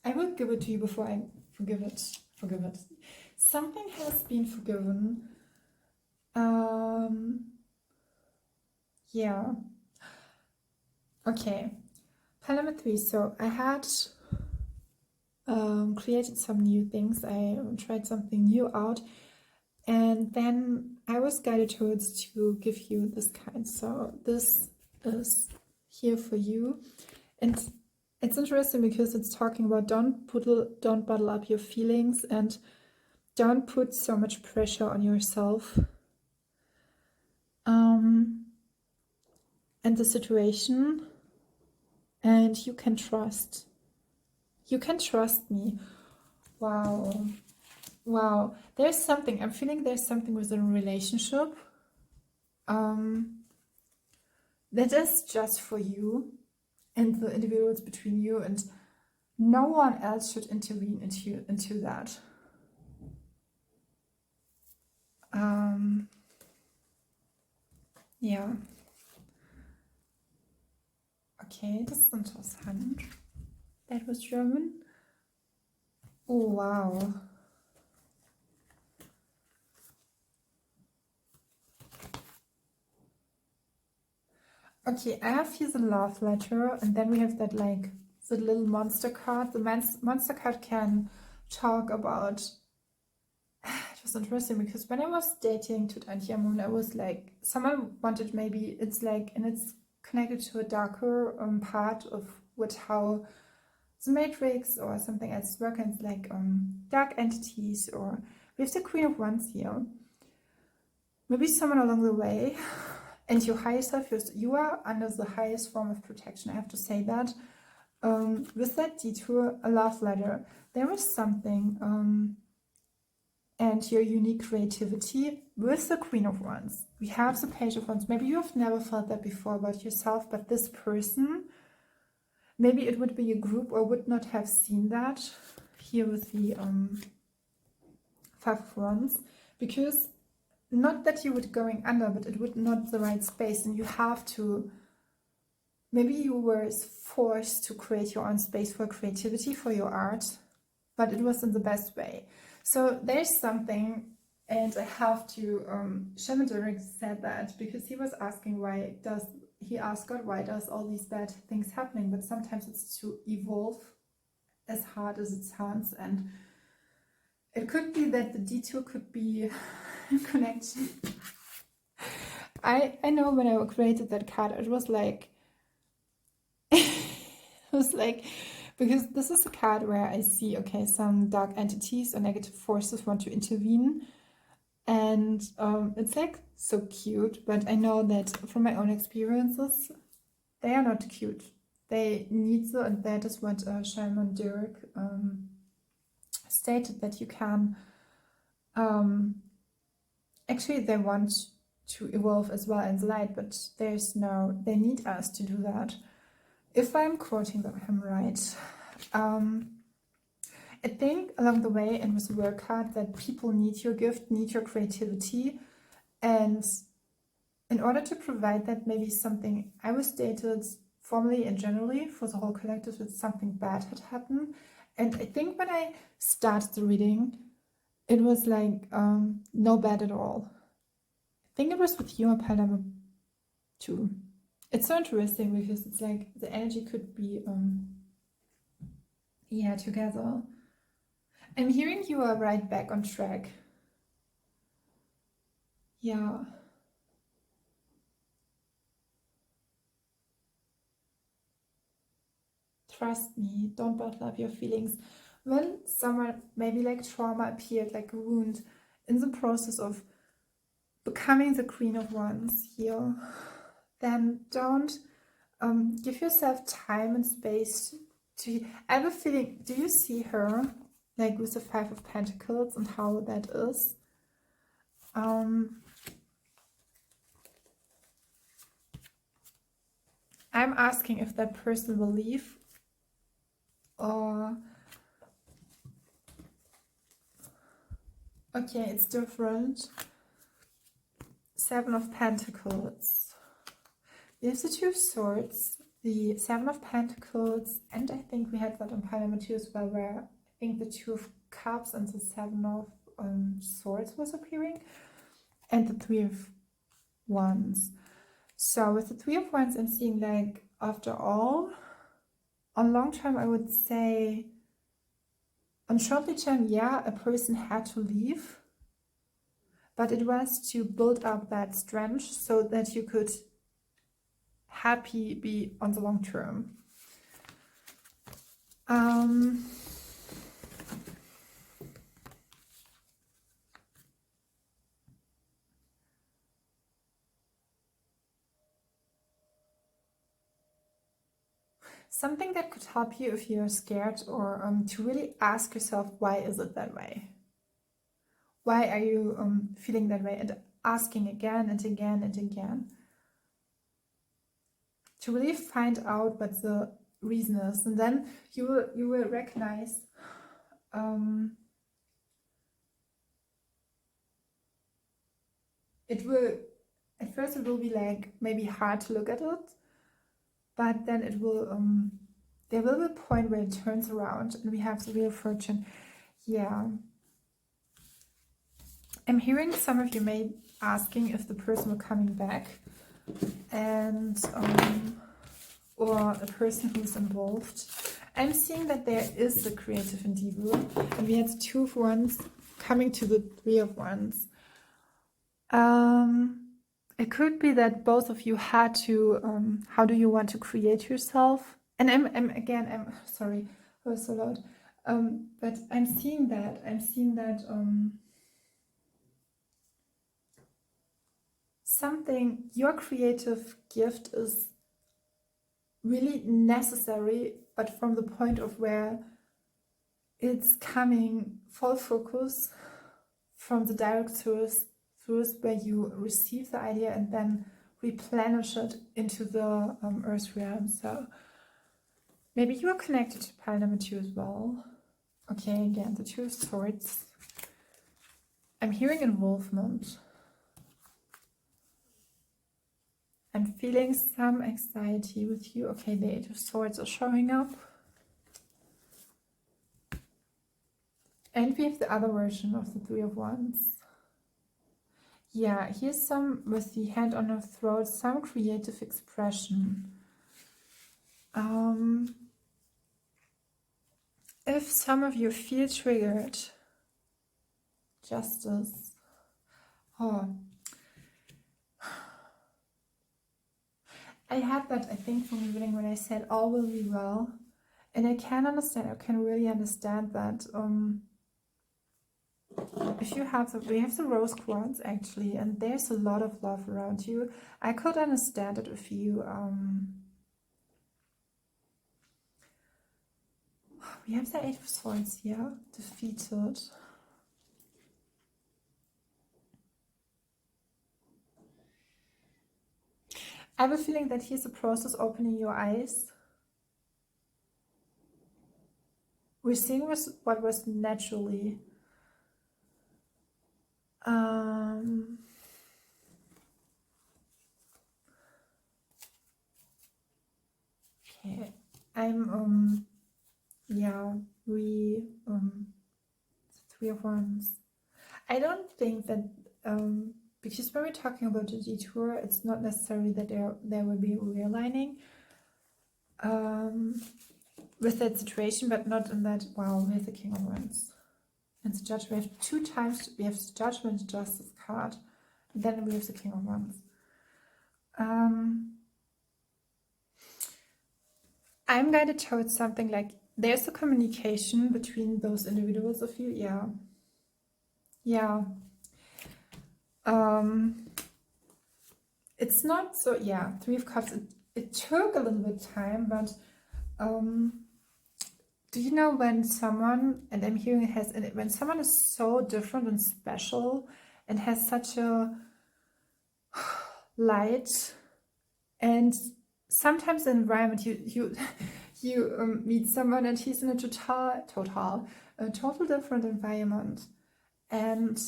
[SPEAKER 1] I will give it to you before I forgive it. Something has been forgiven. Yeah. Okay. Pile number 3. So I had created some new things. I tried something new out. And then I was guided towards to give you this kind. So this is here for you. And it's interesting because it's talking about don't bottle up your feelings and don't put so much pressure on yourself and the situation, and you can trust me. Wow, there's something, I'm feeling there's something within a relationship that is just for you and the individuals between you, and no one else should intervene into that. Ja. Okay, das ist interessant. That was German. Oh, wow. Okay, I have here the love letter, and then we have that, like, the little monster card. The monster card can talk about... It was interesting because when I was dating Tutankhamun, I was like, someone wanted, maybe it's like, and it's connected to a darker part of how the Matrix or something else works, and it's like dark entities, or we have the Queen of Wands here. Maybe someone along the way, and your higher self, you are under the highest form of protection, I have to say that. With that detour, a love letter, there is something, and your unique creativity with the Queen of Wands. We have the Page of Wands. Maybe you have never felt that before about yourself, but this person, maybe it would be a group or would not have seen that here with the Five of Wands, because not that you would going under, but it would not the right space, and you have to, maybe you were forced to create your own space for creativity, for your art, but it was in the best way. So there's something, and I have to, Shaman Durek said that because he was asking he asked God, why does all these bad things happening? But sometimes it's to evolve, as hard as it sounds, and it could be that the detour could be a connection. I know when I created that card, it was like, because this is a card where I see, okay, some dark entities or negative forces want to intervene, and it's like so cute, but I know that from my own experiences, they are not cute. They need to, and that is what Shaman Durek stated, that you can, actually they want to evolve as well in the light, but they need us to do that. If I'm quoting him right, I think along the way, and with the work card, that people need your gift, need your creativity, and in order to provide that, maybe something, I was dated formally and generally for the whole collective that something bad had happened, and I think when I started the reading, it was like no bad at all. I think it was with you and pile number 2. It's so interesting because it's like the energy could be, yeah, together. I'm hearing you are right back on track. Yeah. Trust me, don't bottle up your feelings. When someone, maybe like trauma appeared, like a wound, in the process of becoming the Queen of Wands here, then don't give yourself time and space to... I have a feeling, do you see her like with the Five of Pentacles and how that is? I'm asking if that person will leave, or... Okay, it's different. Seven of Pentacles. There's the Two of Swords. the Seven of Pentacles, and I think we had that on pile number 2 as well, where I think the Two of Cups and the Seven of Swords was appearing, and the Three of Wands. So with the Three of Wands, I'm seeing like, after all, on long term, I would say, on shortly term, yeah, a person had to leave, but it was to build up that strength so that you could happy be on the long term. Something that could help you if you're scared, or to really ask yourself, why is it that way? Why are you feeling that way? And asking again and again and again. To really find out what the reason is. And then you will recognize it will, at first it will be like maybe hard to look at it, but then it will, there will be a point where it turns around and we have the Wheel of Fortune. Yeah. I'm hearing some of you may asking if the person will coming back, and or a person who's involved. I'm seeing that there is a creative endeavor, and we had Two of Wands coming to the Three of Wands. It could be that both of you had to, how do you want to create yourself? And I'm sorry, I was so loud. But I'm seeing that, something, your creative gift is really necessary, but from the point of where it's coming full focus from the direct source where you receive the idea and then replenish it into the earth realm. So maybe you are connected to pile number 2 as well. Okay, again, the Two of Swords. I'm hearing involvement. I'm feeling some anxiety with you. Okay, the Eight of Swords are showing up. And we have the other version of the Three of Wands. Yeah, here's some, with the hand on her throat, some creative expression. If some of you feel triggered, Justice. Oh, I had that, I think, from the beginning when I said all will be well. And I can understand, I can really understand that. If you have we have the rose quartz actually, and there's a lot of love around you. I could understand it if you we have the Eight of Swords here, defeated. I have a feeling that here's a process opening your eyes. We're seeing what was naturally. Okay, I'm yeah, Three of Wands. I don't think that because when we're talking about a detour, it's not necessarily that there will be a realigning with that situation, but not in that. Wow, we have the King of Wands and the Judge. We have 2 times. We have the Judgment, Justice card, and then we have the King of Wands. I'm guided towards something like there's a communication between those individuals of you. Yeah. It's not so, yeah, Three of Cups, it took a little bit of time, but do you know when someone, and I'm hearing it has, when someone is so different and special and has such a light, and sometimes the environment, you meet someone and he's in a total different environment, and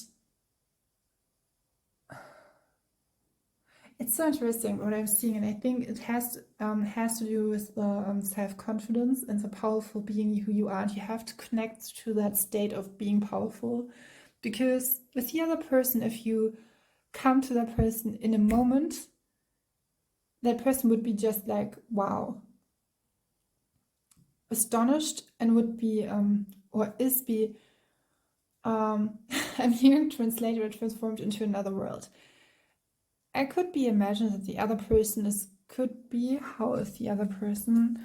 [SPEAKER 1] It's so interesting what I'm seeing, and I think it has to do with the self-confidence and the powerful being who you are. And you have to connect to that state of being powerful, because with the other person, if you come to that person in a moment, that person would be just like, wow, astonished, and would be or is be I'm hearing translated or transformed into another world. I could be imagined that the other person could be, how is the other person?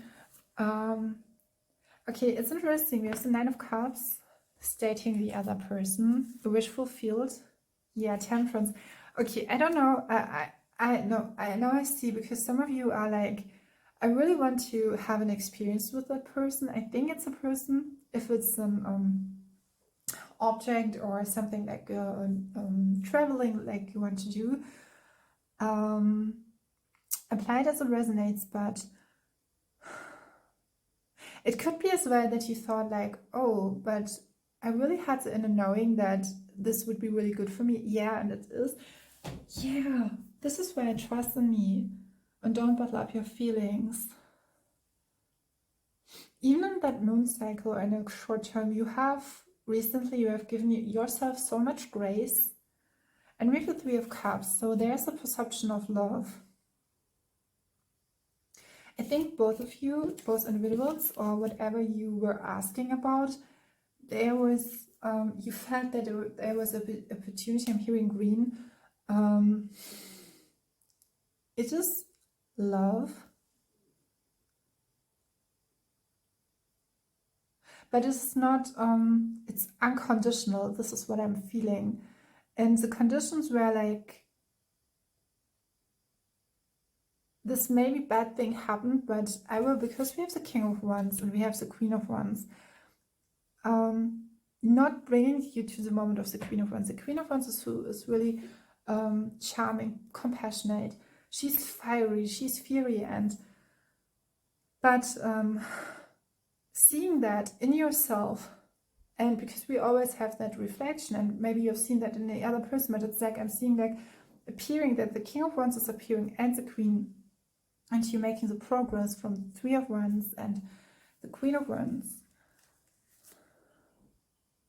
[SPEAKER 1] Okay, it's interesting. We have the Nine of Cups stating the other person, the wish fulfilled. Yeah, Temperance. Okay, I don't know. I know I see, because some of you are like, I really want to have an experience with that person. I think it's a person. If it's an object or something like traveling, like you want to do. Apply it as it resonates, but it could be as well that you thought like, oh, but I really had the inner knowing that this would be really good for me. Yeah, and it is. Yeah, this is where I trust in me and don't bottle up your feelings. Even in that moon cycle or in a short term, you have given yourself so much grace. And with the Three of Cups, so there's a perception of love. I think both of you, both individuals, or whatever you were asking about, there was, you felt that there was a bit opportunity. I'm hearing green. It is love, but it's not, it's unconditional. This is what I'm feeling. And the conditions were like, this maybe bad thing happened, but I will, because we have the King of Wands and we have the Queen of Wands, not bringing you to the moment of the Queen of Wands. The Queen of Wands is really charming, compassionate. She's fiery, she's fiery, but seeing that in yourself, and because we always have that reflection, and maybe you've seen that in the other person, but it's like I'm seeing like appearing that the King of Wands is appearing and the Queen, and you're making the progress from the Three of Wands and the Queen of Wands.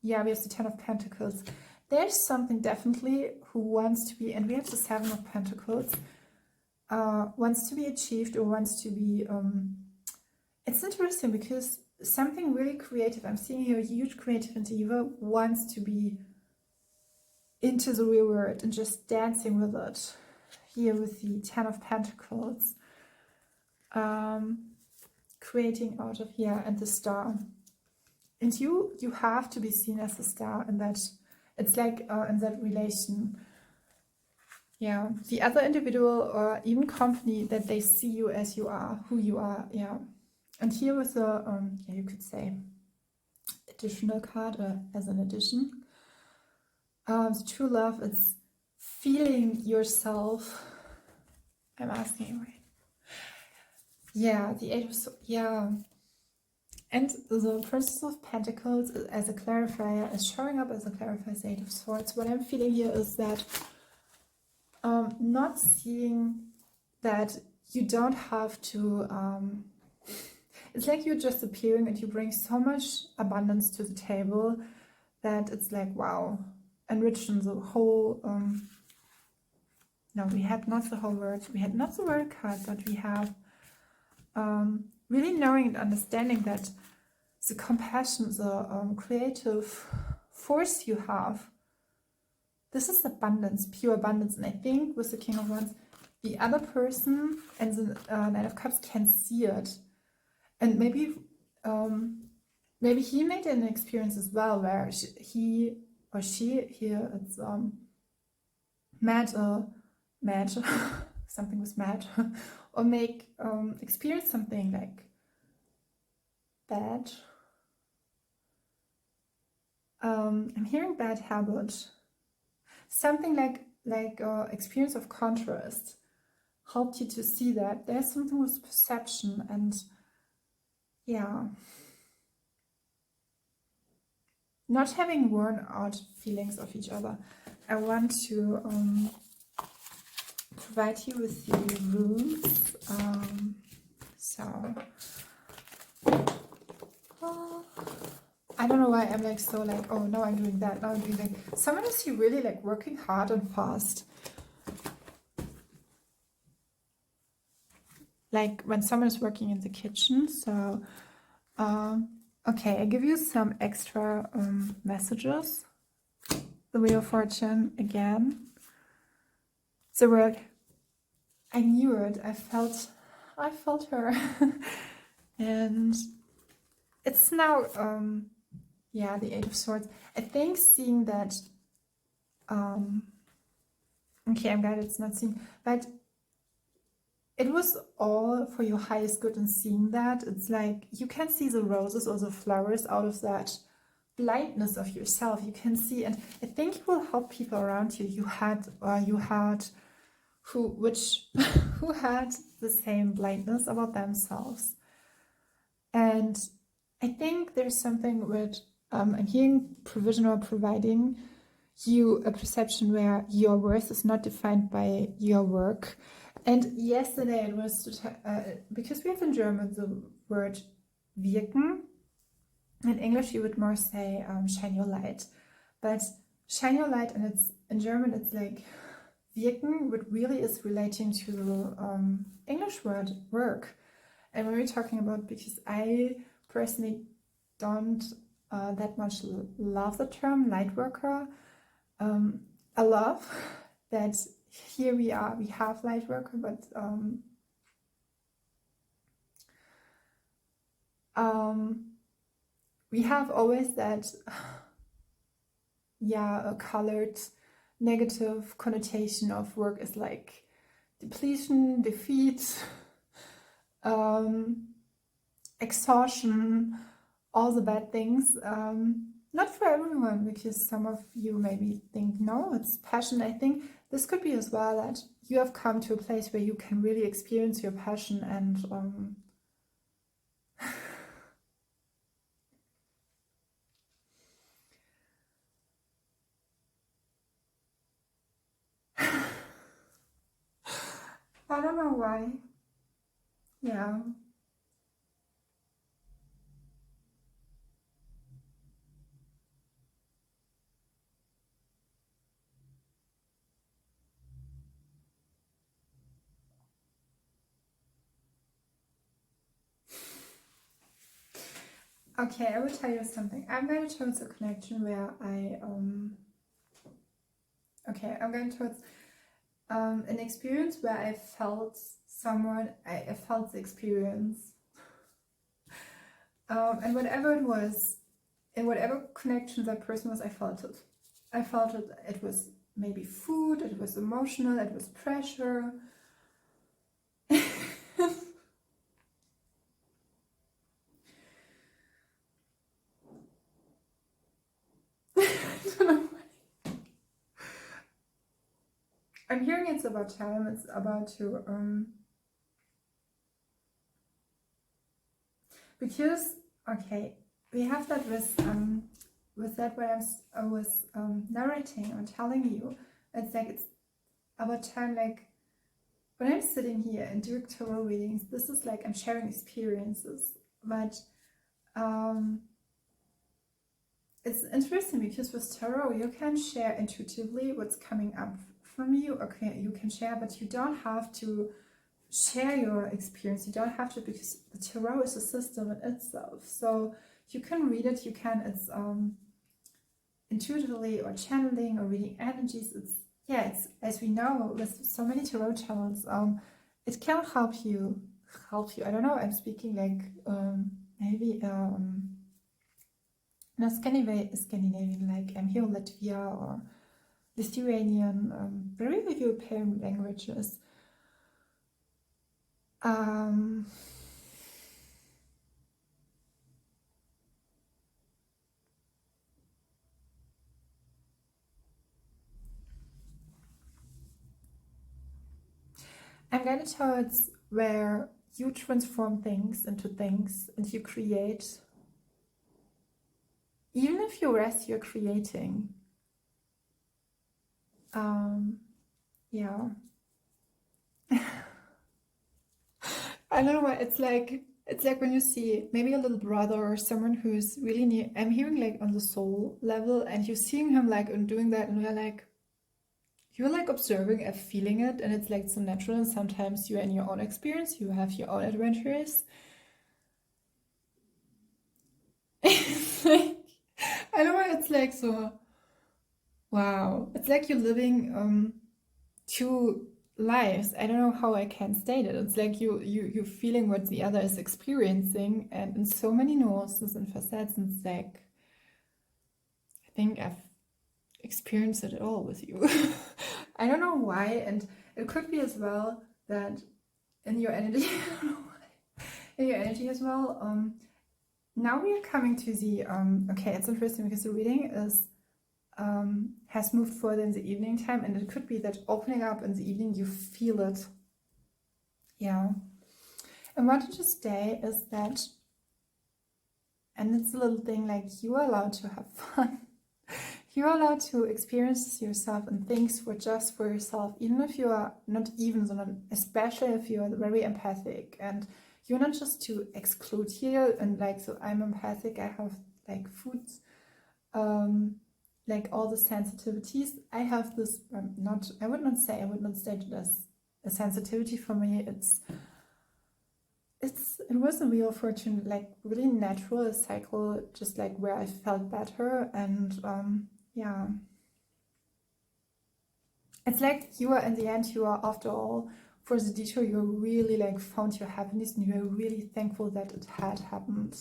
[SPEAKER 1] Yeah, we have the Ten of Pentacles. There's something definitely who wants to be, and we have the Seven of Pentacles, wants to be achieved or wants to be, it's interesting because something really creative, I'm seeing here a huge creative endeavor, wants to be into the real world and just dancing with it. Here with the Ten of Pentacles, creating out of here, and the Star. And you have to be seen as a star in that, it's like in that relation. Yeah, the other individual or even company, that they see you as you are, who you are. Yeah, and here with the, yeah, you could say additional card as an addition. The true love, it's feeling yourself. I'm asking you, right? Yeah, the Eight of Swords, yeah. And the Princess of Pentacles as a clarifier is showing up as a clarifier, Eight of Swords. What I'm feeling here is that not seeing that you don't have to, it's like you're just appearing and you bring so much abundance to the table that it's like, wow, enriching the whole, no, we had not the whole word, we had not the word card, but we have really knowing and understanding that the compassion, the creative force you have, this is abundance, pure abundance. And I think with the King of Wands, the other person and the Knight of Cups can see it. And maybe maybe he made an experience as well where he or she here, it's mad something was mad or make experience something like bad. I'm hearing bad habit, something like experience of contrast helped you to see that there's something with perception. And yeah, not having worn out feelings of each other. I want to provide you with the runes. So I don't know why I'm like so like, oh, now I'm doing that, now I'm doing that. Someone is here really like working hard and fast. Like when someone is working in the kitchen. So, okay, I give you some extra messages. The Wheel of Fortune again. The word, I knew it. I felt her. And it's now, yeah, the Eight of Swords. I think seeing that, okay, I'm glad it's not seen, but it was all for your highest good in seeing that. It's like you can see the roses or the flowers out of that blindness of yourself. You can see, and I think it will help people around you. You had who had the same blindness about themselves. And I think there's something with I'm hearing provision or providing you a perception where your worth is not defined by your work. And yesterday it was because we have in German the word wirken. In English you would more say shine your light, but shine your light, and it's in German it's like wirken, what really is relating to the English word work. And when we're talking about, because I personally don't that much love the term light worker, I love that here we have light worker, but we have always that, yeah, a colored negative connotation of work is like depletion, defeat, exhaustion, all the bad things. Not for everyone, because some of you maybe think, no, it's passion. I think this could be as well that you have come to a place where you can really experience your passion and I don't know why. Yeah. Okay, I will tell you something. I'm going towards a connection where okay, I'm going towards an experience where I felt someone, I felt the experience. And whatever it was, in whatever connection that person was, I felt it. I felt it. It was maybe food, it was emotional, it was pressure. I don't know. I'm hearing it's about time. It's about to because okay, we have that with that where I was narrating or telling you. It's like it's about time. Like when I'm sitting here and doing tarot readings, this is like I'm sharing experiences, but it's interesting because with tarot you can share intuitively what's coming up from you. Okay, you can share, but you don't have to share your experience. You don't have to, because the tarot is a system in itself. So you can read it. You can. It's intuitively or channeling or reading energies. It's yeah. It's, as we know with so many tarot channels. It can help you. I don't know. I'm speaking like maybe. No, Scandinavian, like I'm here in Latvia or Lithuanian, very European languages. I'm going towards where you transform things into things and you create. Even if you rest, you're creating. Yeah. I don't know why it's like when you see maybe a little brother or someone who's really near. I'm hearing like on the soul level, and you're seeing him like and doing that, and you're like observing and feeling it, and it's like so natural. And sometimes you're in your own experience, you have your own adventures. It's like, I don't know why it's like so. Wow, it's like you're living two lives. I don't know how I can state it. It's like you're feeling what the other is experiencing, and in so many nuances and facets, and it's like I think I've experienced it all with you. I don't know why, and it could be as well that in your energy, I don't know why, in your energy as well. Now we are coming to the okay, it's interesting because the reading is has moved further in the evening time, and it could be that opening up in the evening you feel it. Yeah. And what to just say is that, and it's a little thing like you are allowed to have fun. You're allowed to experience yourself and things for just for yourself, even if you are not even, especially if you are very empathic, and you're not just to exclude here and like, so I'm empathic, I have like foods, like all the sensitivities. I have this, I would not state it as a sensitivity for me. It was a Wheel of Fortune, like really natural, a cycle, just like where I felt better, and yeah. It's like you are, in the end, you are, after all, for the detour, you really like found your happiness, and you are really thankful that it had happened.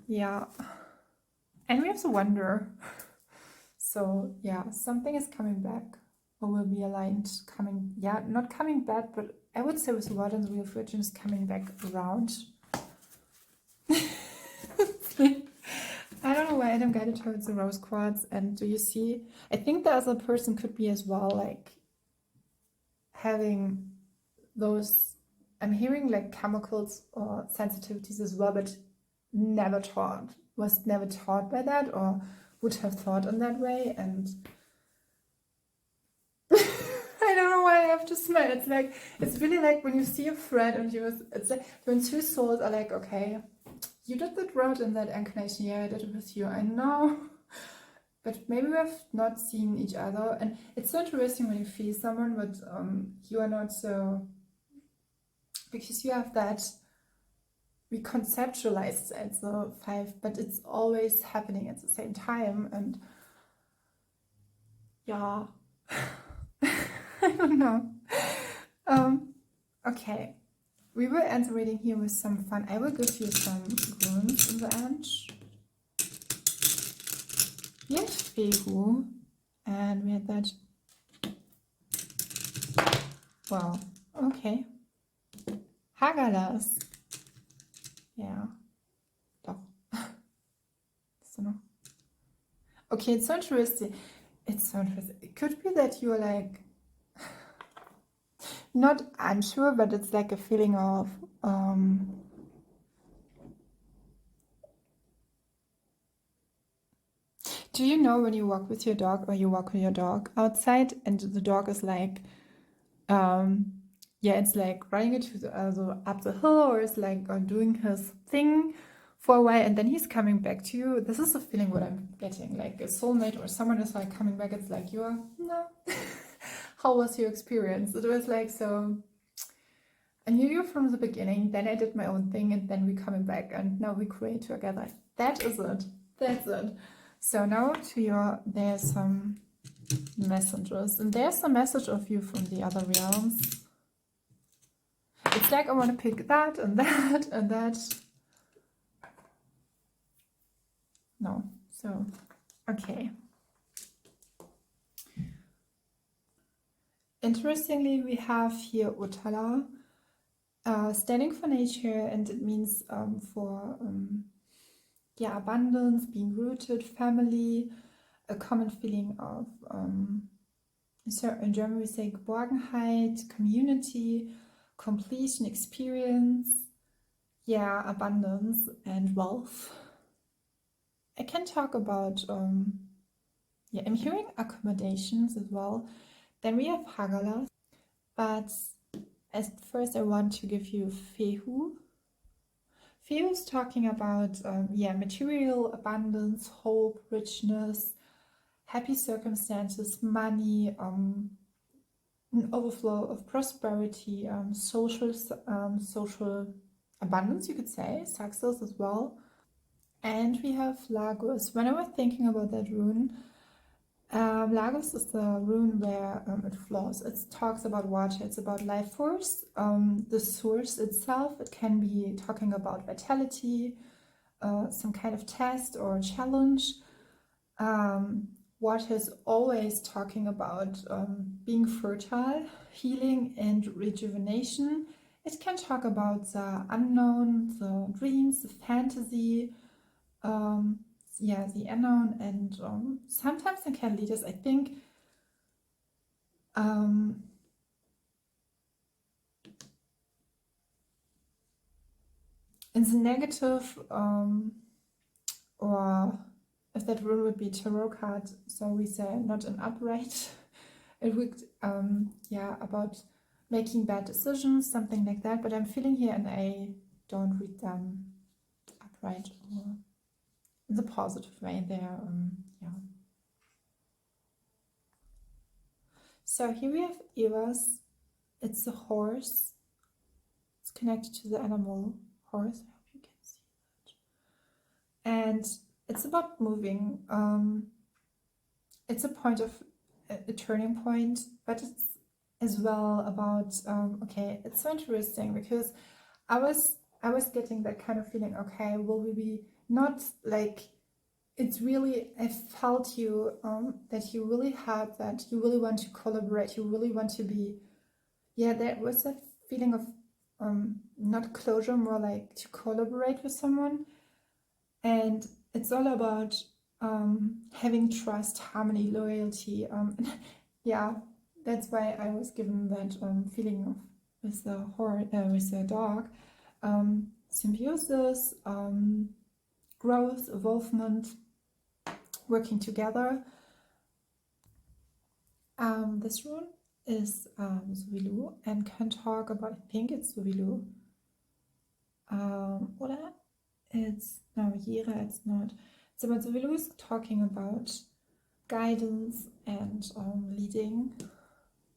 [SPEAKER 1] Yeah. And we have the wonder. So yeah, something is coming back, or will be aligned, coming, yeah, not coming back, but I would say with the water and the Wheel of Fortune is coming back around. I don't know why I'm guided towards the rose quartz. And do you see, I think the other person could be as well like having those, I'm hearing like chemicals or sensitivities as well, but was never taught by that, or would have thought in that way. And I don't know why I have to smile. It's like, it's really like when you see a friend and it's like when two souls are like, okay, you did that road in that incarnation, yeah, I did it with you, I know. But maybe we have not seen each other. And it's so interesting when you feel someone, but you are not so, because you have that, we conceptualize it, so 5, but it's always happening at the same time. And yeah, I don't know. Okay. We will end the reading here with some fun. I will give you some runes in the end. We have Fehu, and we had that. Wow, okay. Hagalas. Yeah, doch. So no. Okay, it's so interesting. It's so interesting. It could be that you're like, not unsure, but it's like a feeling of do you know when you walk with your dog, or you walk with your dog outside and the dog is like yeah, it's like running into up the hill, or it's like doing his thing for a while, and then he's coming back to you. This is the feeling what I'm getting, like a soulmate or someone is like coming back. It's like, you're no. How was your experience? It was like, so I knew you from the beginning, then I did my own thing, and then we coming back, and now we create together. That is it. That's it. So now there's some messengers, and there's a message of you from the other realms. It's like I want to pick that and that and that. No. So, okay. Interestingly, we have here Utala, standing for nature, and it means for yeah, abundance, being rooted, family, a common feeling of in German we say Geborgenheit, community, completion, experience, yeah, abundance and wealth. I can talk about yeah, I'm hearing accommodations as well. Then we have Hagalas, but At first I want to give you Fehu. Fehu is talking about material abundance, hope, richness, happy circumstances, money, an overflow of prosperity, social abundance, you could say, success as well. And we have Lagos. When I was thinking about that rune, Lagos is the rune where it flows. It talks about water, it's about life force, the source itself. It can be talking about vitality, some kind of test or challenge. Water is always talking about being fertile, healing and rejuvenation. It can talk about the unknown, the dreams, the fantasy, the unknown, and sometimes it can lead us, I think, in the negative, or if that rule would be tarot card, so we say not an upright, it would, about making bad decisions, something like that, but I'm feeling here and I don't read them upright or in the positive way there, So here we have Ewas. It's a horse. It's connected to the animal horse. I hope you can see that. And it's about moving. It's a point of a turning point, but it's as well about okay, it's so interesting because I was getting that kind of feeling, okay, will we be not like, it's really, I felt you that you really had that, you really want to collaborate, you really want to be, there was that feeling of not closure, more like to collaborate with someone. And it's all about having trust, harmony, loyalty. That's why I was given that feeling of with the dog, symbiosis, growth, evolvement, working together. This rune is Suvilu and can talk about, I think it's Suvilu. Oder? It's no Yira, it's not. So what Suvilu is talking about guidance and leading.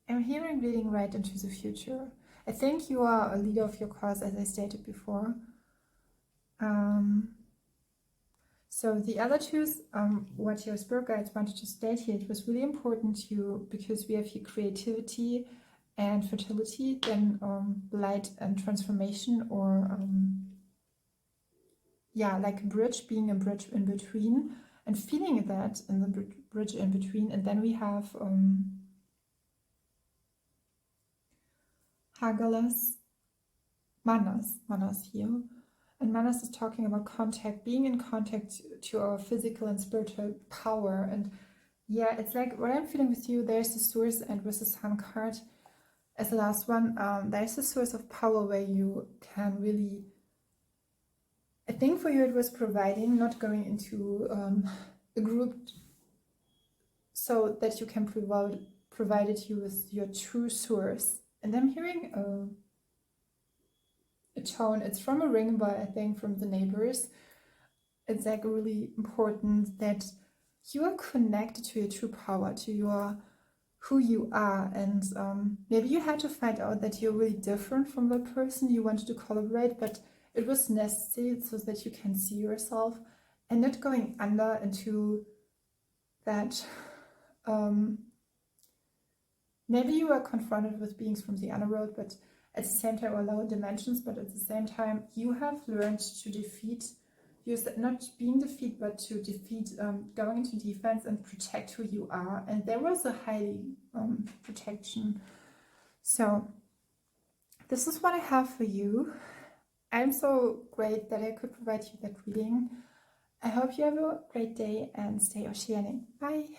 [SPEAKER 1] I'm hearing leading right into the future. I think you are a leader of your cause, as I stated before. So the other two, what your spirit guides wanted to state here, it was really important to you because we have here creativity and fertility, then light and transformation, or like a bridge, being a bridge in between and feeling that in the bridge in between. And then we have Hagalas, Manas here. And Manas is talking about contact, being in contact to our physical and spiritual power. And it's like what I'm feeling with you, there's the source, and with the Sun card as the last one, there's the source of power where you can really, I think for you it was providing, not going into a group so that you can provide it you with your true source. And I'm hearing a tone, it's from a ring, but I think from the neighbors. It's like really important that you are connected to your true power, to your who you are. And maybe you had to find out that you're really different from the person you wanted to collaborate, but it was necessary so that you can see yourself and not going under into that. Maybe you are confronted with beings from the underworld, but at the same time, or lower dimensions, but at the same time, you have learned to defeat, not being defeated, but to defeat, going into defense and protect who you are. And there was a highly protection. So this is what I have for you. I'm so great that I could provide you that reading. I hope you have a great day and stay oceanic. Bye.